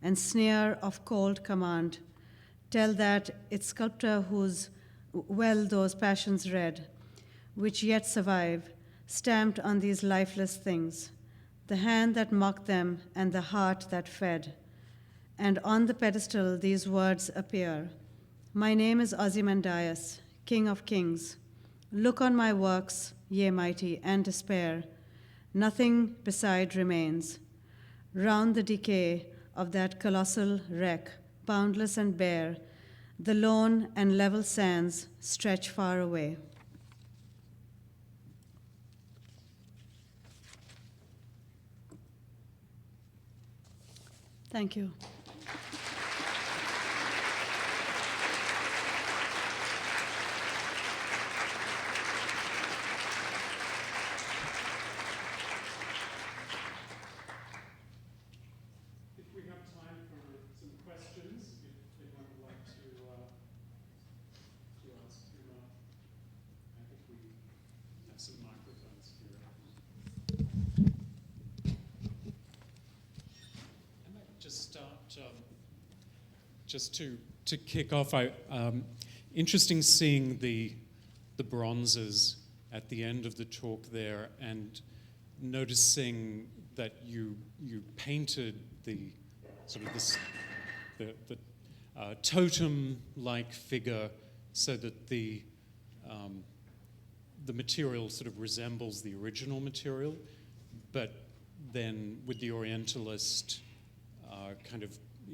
and sneer of cold command tell that its sculptor whose well those passions read, which yet survive, stamped on these lifeless things, the hand that mocked them and the heart that fed. And on the pedestal these words appear, my name is Ozymandias, King of Kings. Look on my works, ye mighty, and despair. Nothing beside remains. Round the decay of that colossal wreck, boundless and bare, the lone and level sands stretch far away. Thank you. just to kick off, interesting seeing the bronzes at the end of the talk there, and noticing that you painted the sort of this the totem-like figure, so that the material sort of resembles the original material, but then with the Orientalist,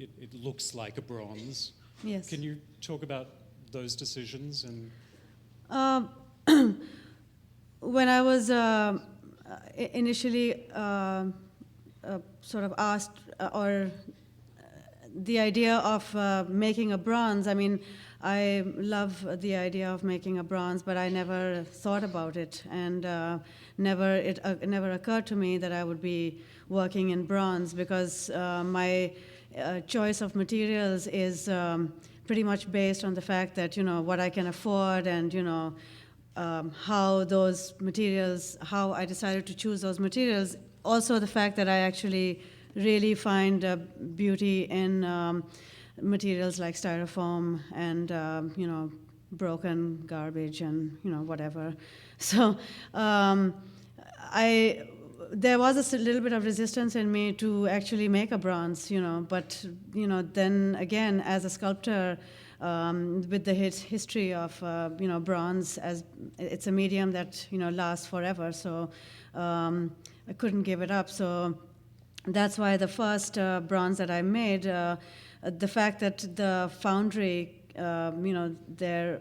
it looks like a bronze. Yes. Can you talk about those decisions? And when I was initially sort of asked, or the idea of making a bronze, I mean, I love the idea of making a bronze, but I never thought about it, and it never occurred to me that I would be working in bronze, because my choice of materials is pretty much based on the fact that, what I can afford, and, how those materials, how I decided to choose those materials. Also the fact that I actually really find beauty in materials like styrofoam and, broken garbage and, whatever. So there was a little bit of resistance in me to actually make a bronze, but, then again, as a sculptor, with the history of, bronze, as it's a medium that, lasts forever, so I couldn't give it up. So that's why the first bronze that I made, the fact that the foundry, their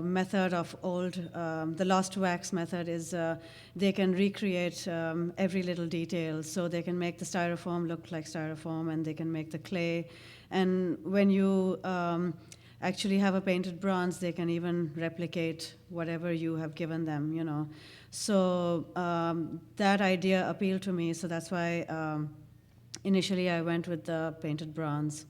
method of old, the lost wax method is they can recreate every little detail. So they can make the styrofoam look like styrofoam, and they can make the clay. And when you actually have a painted bronze, they can even replicate whatever you have given them, So that idea appealed to me, so that's why initially I went with the painted bronze.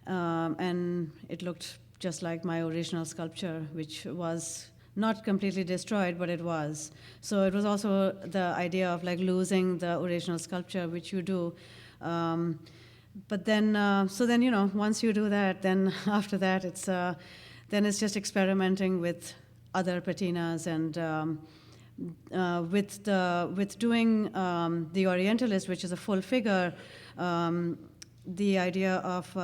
And it looked just like my original sculpture, which was not completely destroyed, but it was. So it was also the idea of like losing the original sculpture, which you do. But then, once you do that, then after that, then it's just experimenting with other patinas, and with doing the Orientalist, which is a full figure. The idea of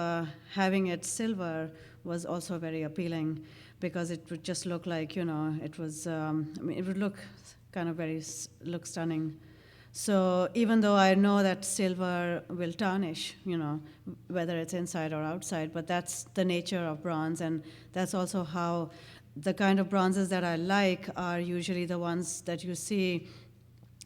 having it silver was also very appealing, because it would just look like, it was, it would look kind of look stunning. So even though I know that silver will tarnish, whether it's inside or outside, but that's the nature of bronze, and that's also how the kind of bronzes that I like are usually the ones that you see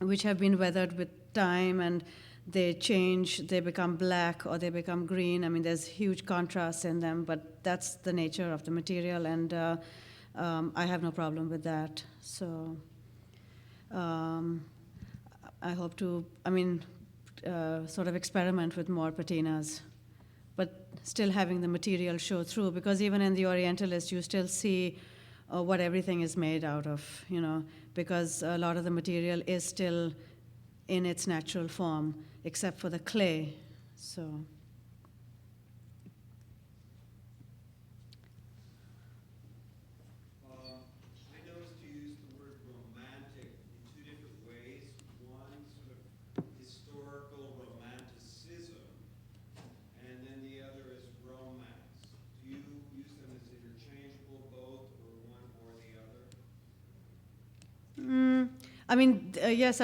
which have been weathered with time, and they change, they become black or they become green. I mean, there's huge contrast in them, but that's the nature of the material, and I have no problem with that. So I hope to, sort of experiment with more patinas, but still having the material show through, because even in the Orientalist, you still see what everything is made out of, because a lot of the material is still in its natural form, except for the clay. So. I noticed you used the word romantic in two different ways. One sort of historical romanticism, and then the other is romance. Do you use them as interchangeable, both, or one or the other? Yes,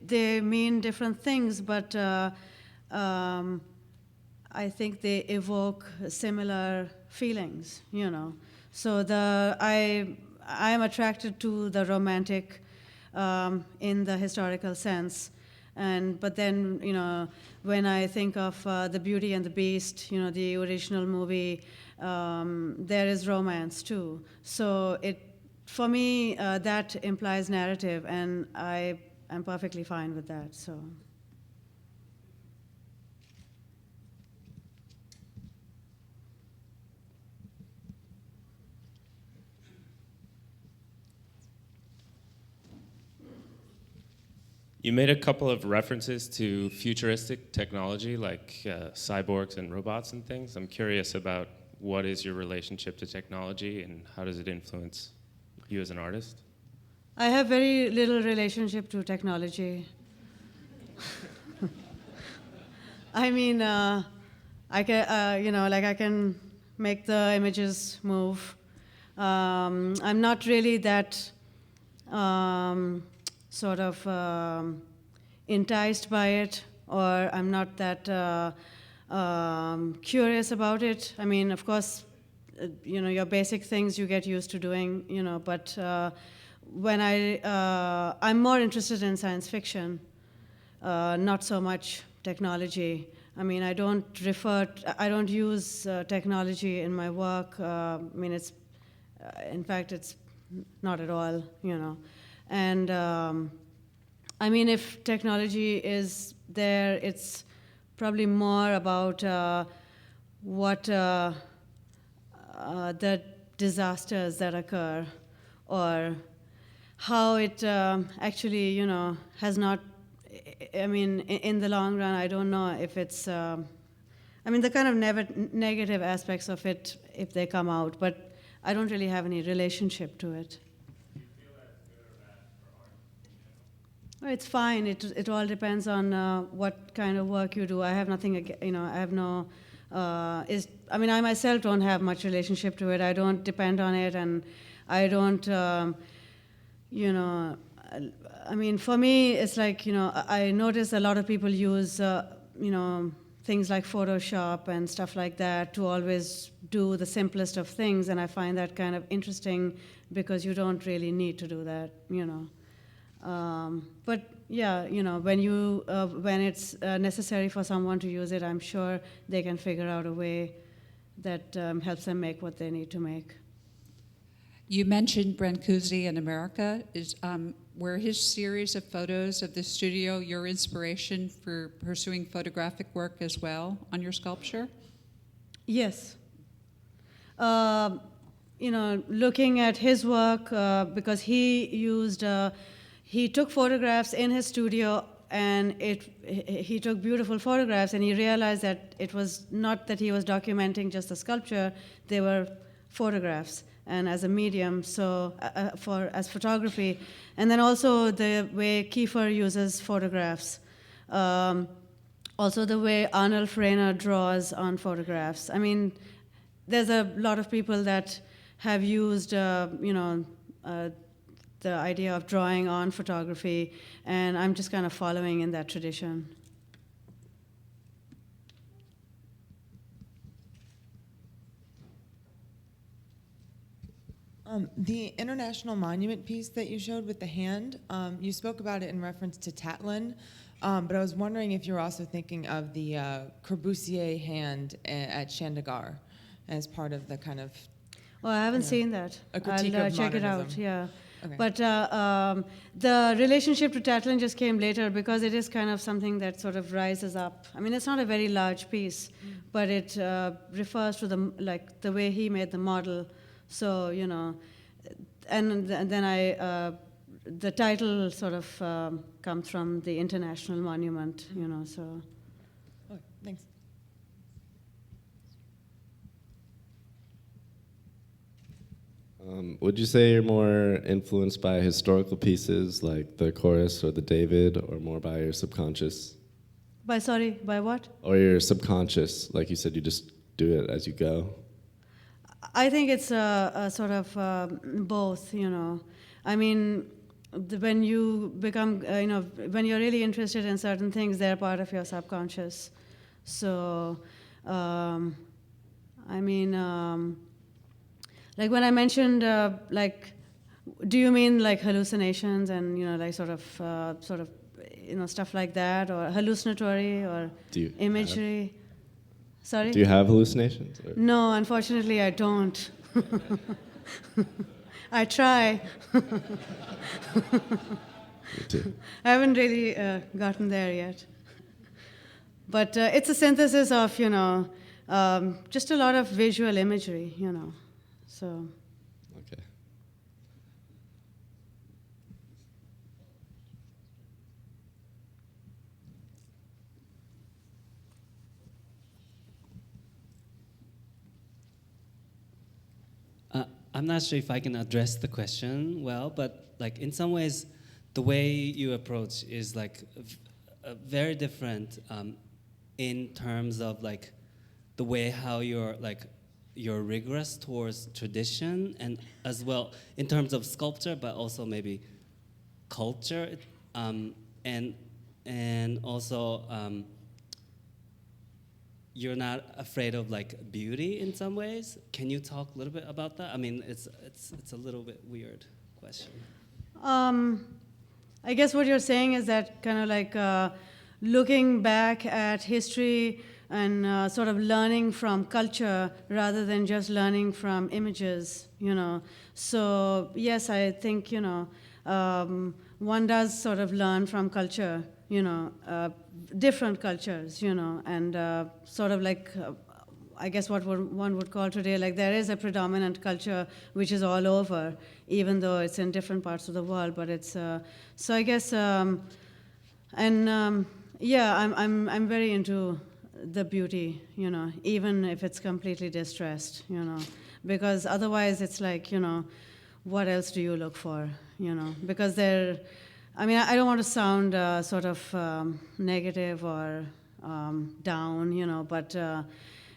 they mean different things, but I think they evoke similar feelings, So I am attracted to the romantic in the historical sense, but then when I think of the Beauty and the Beast, the original movie, there is romance too. So for me, that implies narrative, and I am perfectly fine with that. So. You made a couple of references to futuristic technology, like cyborgs and robots and things. I'm curious about what is your relationship to technology and how does it influence you as an artist? I have very little relationship to technology. I mean, I can, like I can make the images move. I'm not really that sort of enticed by it, or I'm not that curious about it. I mean, of course, your basic things you get used to doing, but when I'm more interested in science fiction, not so much technology. I mean, I don't use technology in my work. I mean, in fact, it's not at all, And I mean, if technology is there, it's probably more about what the disasters that occur, or how it actually, has not. I mean, in the long run, I don't know if it's. I mean, the kind of negative aspects of it, if they come out, but I don't really have any relationship to it. Do you feel that's good or bad for art in general? It's fine. It all depends on what kind of work you do. I have nothing. I have no. I mean, I myself don't have much relationship to it. I don't depend on it, and I don't. I mean, for me, it's like, I notice a lot of people use, things like Photoshop and stuff like that to always do the simplest of things, and I find that kind of interesting because you don't really need to do that, But yeah, when it's necessary for someone to use it, I'm sure they can figure out a way that helps them make what they need to make. You mentioned Brancusi in America. Were his series of photos of the studio your inspiration for pursuing photographic work as well on your sculpture? Yes. Looking at his work, because he took photographs in his studio, and he took beautiful photographs, and he realized that it was not that he was documenting just the sculpture, they were photographs, and as a medium, so as photography, and then also the way Kiefer uses photographs, also the way Arnulf Rainer draws on photographs. I mean, there's a lot of people that have used, the idea of drawing on photography, and I'm just kind of following in that tradition. The international monument piece that you showed with the hand, you spoke about it in reference to Tatlin, but I was wondering if you were also thinking of the Corbusier hand at Chandigarh as part of the kind of... Well, I haven't seen that. A critique I'll of check it out, modernism. yeah. Okay. But the relationship to Tatlin just came later because it is kind of something that sort of rises up. I mean, it's not a very large piece, but it refers to the way he made the model. So, and then the title sort of comes from the international monument, so. Okay, thanks. Would you say you're more influenced by historical pieces like the chorus or the David, or more by your subconscious? By what? Or your subconscious, like you said, you just do it as you go? I think it's a sort of both, I mean, when you become, when you're really interested in certain things, they're part of your subconscious. So, I mean, like when I mentioned, do you mean like hallucinations and, like sort of, stuff like that, or hallucinatory or imagery? Sorry? Do you have hallucinations? Or? No, unfortunately, I don't. I try. Me too. I haven't really gotten there yet. But it's a synthesis of, just a lot of visual imagery, so. Okay. I'm not sure if I can address the question well, but like in some ways, the way you approach is like very different in terms of like the way how you're rigorous towards tradition, and as well in terms of sculpture, but also maybe culture, and also you're not afraid of like beauty in some ways. Can you talk a little bit about that? I mean, it's a little bit weird question. I guess what you're saying is that kind of like looking back at history and sort of learning from culture rather than just learning from images, you know. So yes, I think, you know, one does sort of learn from culture, you know, different cultures, you know, and sort of like, I guess what one would call today, like there is a predominant culture which is all over, even though it's in different parts of the world, but it's, so I guess, yeah, I'm very into the beauty, you know, even if it's completely distressed, you know, because otherwise it's like, you know, what else do you look for, you know, because I mean, I don't want to sound sort of negative or down, you know, but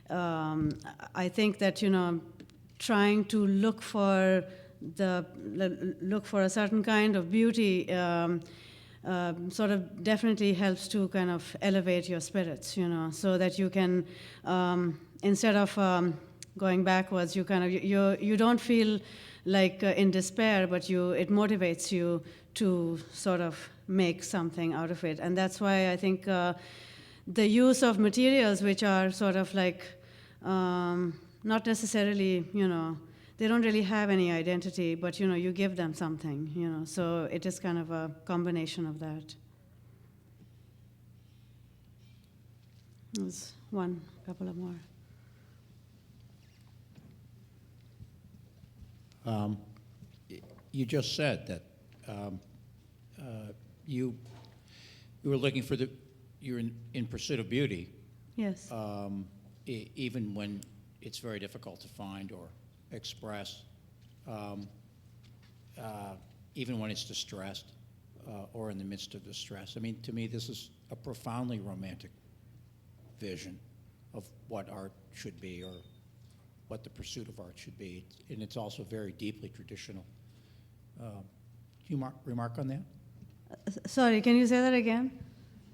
I think that, you know, trying to look for a certain kind of beauty sort of definitely helps to kind of elevate your spirits, you know, so that you can, instead of going backwards, you kind of, you don't feel like in despair, but it motivates you to sort of make something out of it. And that's why I think the use of materials which are sort of like not necessarily, you know, they don't really have any identity, but, you know, you give them something, you know, so it is kind of a combination of that. There's one, couple of more. You just said that you were looking for you're in pursuit of beauty. Yes. Even when it's very difficult to find or express, even when it's distressed or in the midst of distress. I mean, to me, this is a profoundly romantic vision of what art should be, or what the pursuit of art should be, and it's also very deeply traditional. Do you remark on that? Sorry, can you say that again?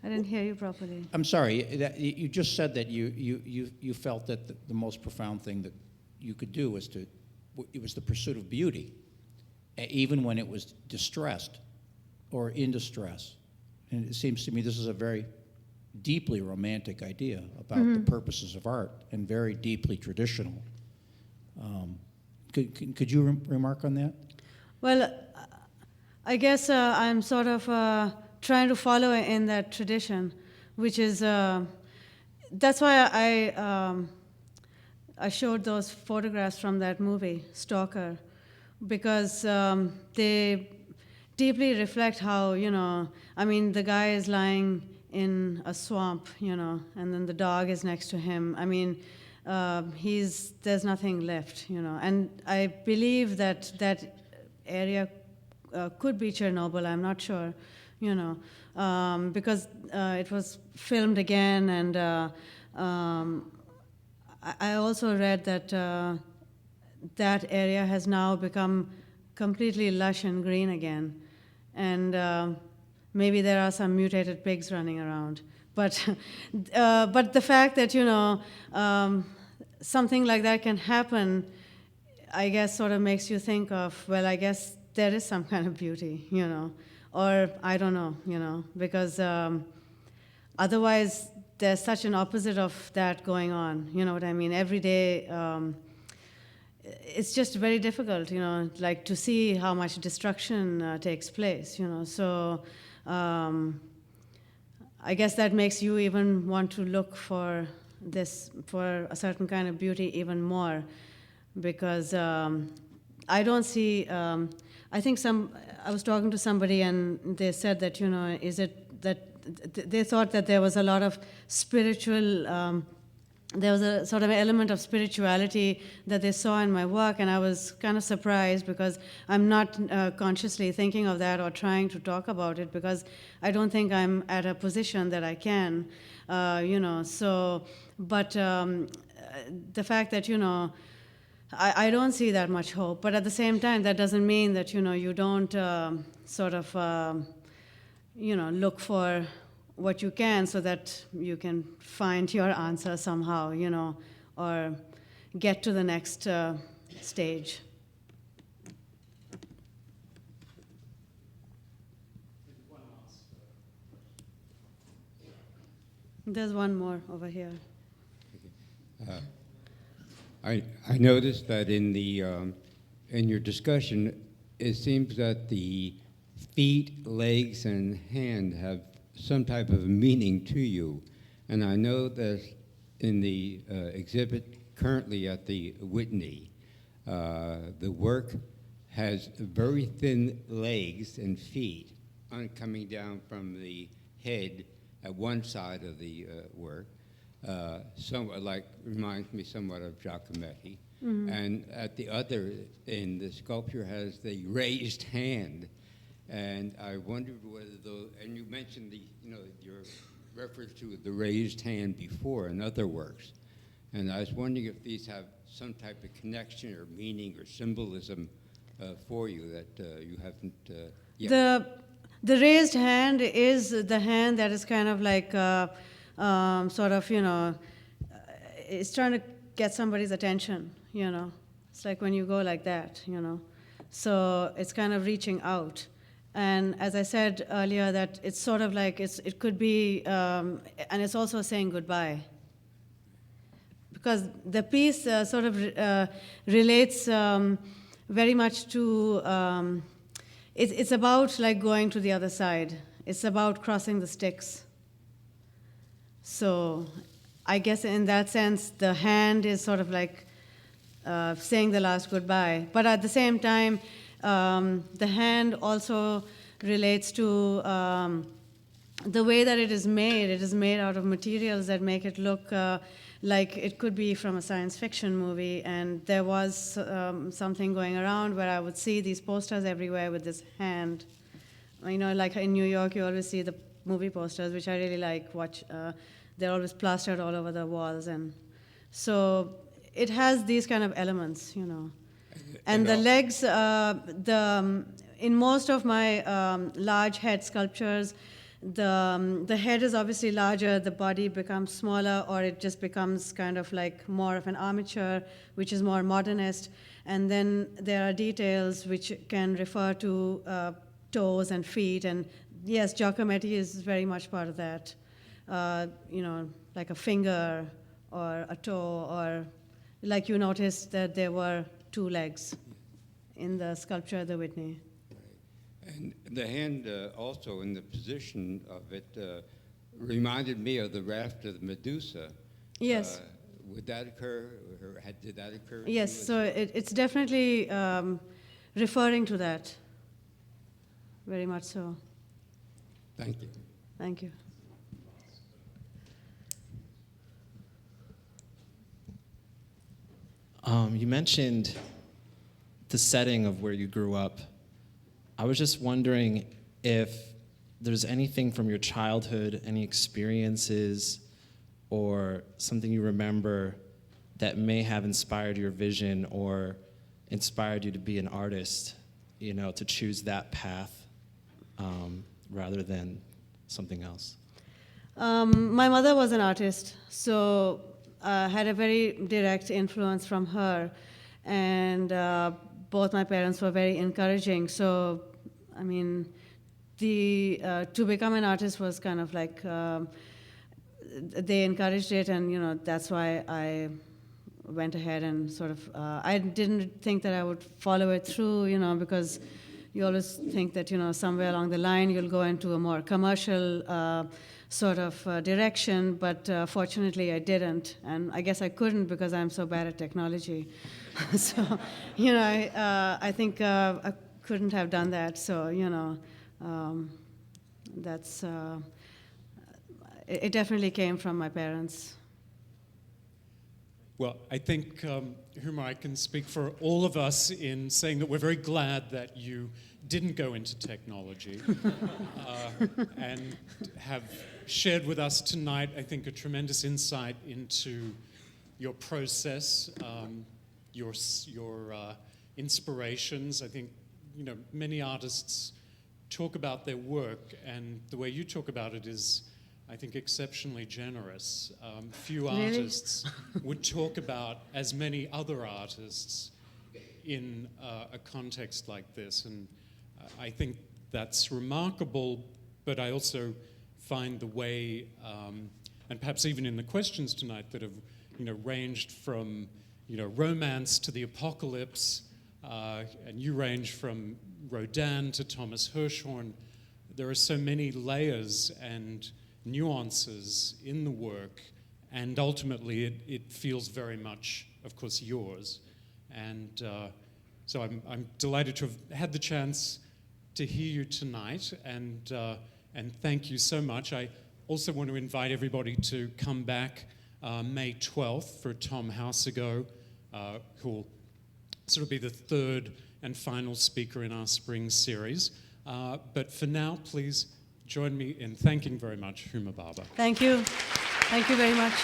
I didn't hear you properly. I'm sorry. You just said that you felt that the most profound thing that you could do was the pursuit of beauty, even when it was distressed or in distress. And it seems to me this is a very deeply romantic idea about the purposes of art, and very deeply traditional. Could you remark on that? Well, I guess I'm sort of trying to follow in that tradition, which is, that's why I showed those photographs from that movie, Stalker, because they deeply reflect how, you know, I mean, the guy is lying in a swamp, you know, and then the dog is next to him. I mean, there's nothing left, you know, and I believe that that area could be Chernobyl, I'm not sure, you know, because it was filmed again, and I also read that that area has now become completely lush and green again, and maybe there are some mutated pigs running around. But the fact that, you know, something like that can happen, I guess sort of makes you think of, well, I guess there is some kind of beauty, you know, or I don't know, you know, because otherwise there's such an opposite of that going on, you know what I mean? Every day, it's just very difficult, you know, like to see how much destruction takes place, you know, so I guess that makes you even want to look for a certain kind of beauty even more, because I don't see, I think I was talking to somebody and they said that, you know, is it that they thought that there was a lot of spiritual there was a sort of element of spirituality that they saw in my work, and I was kind of surprised because I'm not consciously thinking of that or trying to talk about it because I don't think I'm at a position that I can, so, but the fact that, I don't see that much hope, but at the same time, that doesn't mean that, you don't look for what you can so that you can find your answer somehow, or get to the next stage. There's one more over here. I noticed that in your discussion, it seems that the feet, legs, and hand have some type of meaning to you. And I know that in the exhibit currently at the Whitney, the work has very thin legs and feet coming down from the head at one side of the work. Somewhat like, reminds me somewhat of Giacometti. Mm-hmm. And at the other end, the sculpture has the raised hand. And I wondered whether and you mentioned your reference to the raised hand before in other works. And I was wondering if these have some type of connection or meaning or symbolism for you that you haven't yet. The raised hand is the hand that is kind of like it's trying to get somebody's attention, It's like when you go like that, So it's kind of reaching out. And as I said earlier, that it's sort of like it could be, and it's also saying goodbye. Because the piece relates very much to, it's about like going to the other side. It's about crossing the Styx. So I guess in that sense, the hand is sort of like saying the last goodbye. But at the same time, the hand also relates to the way that it is made. It is made out of materials that make it look like it could be from a science fiction movie. And there was something going around where I would see these posters everywhere with this hand. Like in New York, you always see the movie posters, which I really like. They're always plastered all over the walls. And so it has these kind of elements, And the legs, in most of my large head sculptures, the head is obviously larger, the body becomes smaller, or it just becomes kind of like more of an armature, which is more modernist. And then there are details which can refer to toes and feet. And yes, Giacometti is very much part of that. Like a finger or a toe, or like you noticed that there were 2 legs in the sculpture at the Whitney. Right. And the hand also in the position of it reminded me of the raft of the Medusa. Yes. Would that occur, or did that occur? Yes, so it's definitely referring to that. Very much so. Thank you. Thank you. You mentioned the setting of where you grew up. I was just wondering if there's anything from your childhood, any experiences, or something you remember that may have inspired your vision or inspired you to be an artist, to choose that path rather than something else. My mother was an artist, so had a very direct influence from her, and both my parents were very encouraging. So, to become an artist was kind of like they encouraged it, and that's why I went ahead and sort of. I didn't think that I would follow it through, because you always think that somewhere along the line you'll go into a more commercial sort of direction, but fortunately I didn't, and I guess I couldn't because I'm so bad at technology. So, I think I couldn't have done that. So, that's it definitely came from my parents. Well, I think, Huma, I can speak for all of us in saying that we're very glad that you didn't go into technology and have shared with us tonight, I think, a tremendous insight into your process, your inspirations. I think, you know, many artists talk about their work, and the way you talk about it is, I think, exceptionally generous. Few artists would talk about as many other artists in a context like this, and I think that's remarkable, but I also find the way, and perhaps even in the questions tonight that have, you know, ranged from, you know, romance to the apocalypse, and you range from Rodin to Thomas Hirschhorn. There are so many layers and nuances in the work, and ultimately it feels very much, of course, yours. And so I'm delighted to have had the chance to hear you tonight, and thank you so much. I also want to invite everybody to come back May 12th for Tom Hausago, who will sort of be the third and final speaker in our spring series. But for now, please join me in thanking very much Huma Bhabha. Thank you. Thank you very much.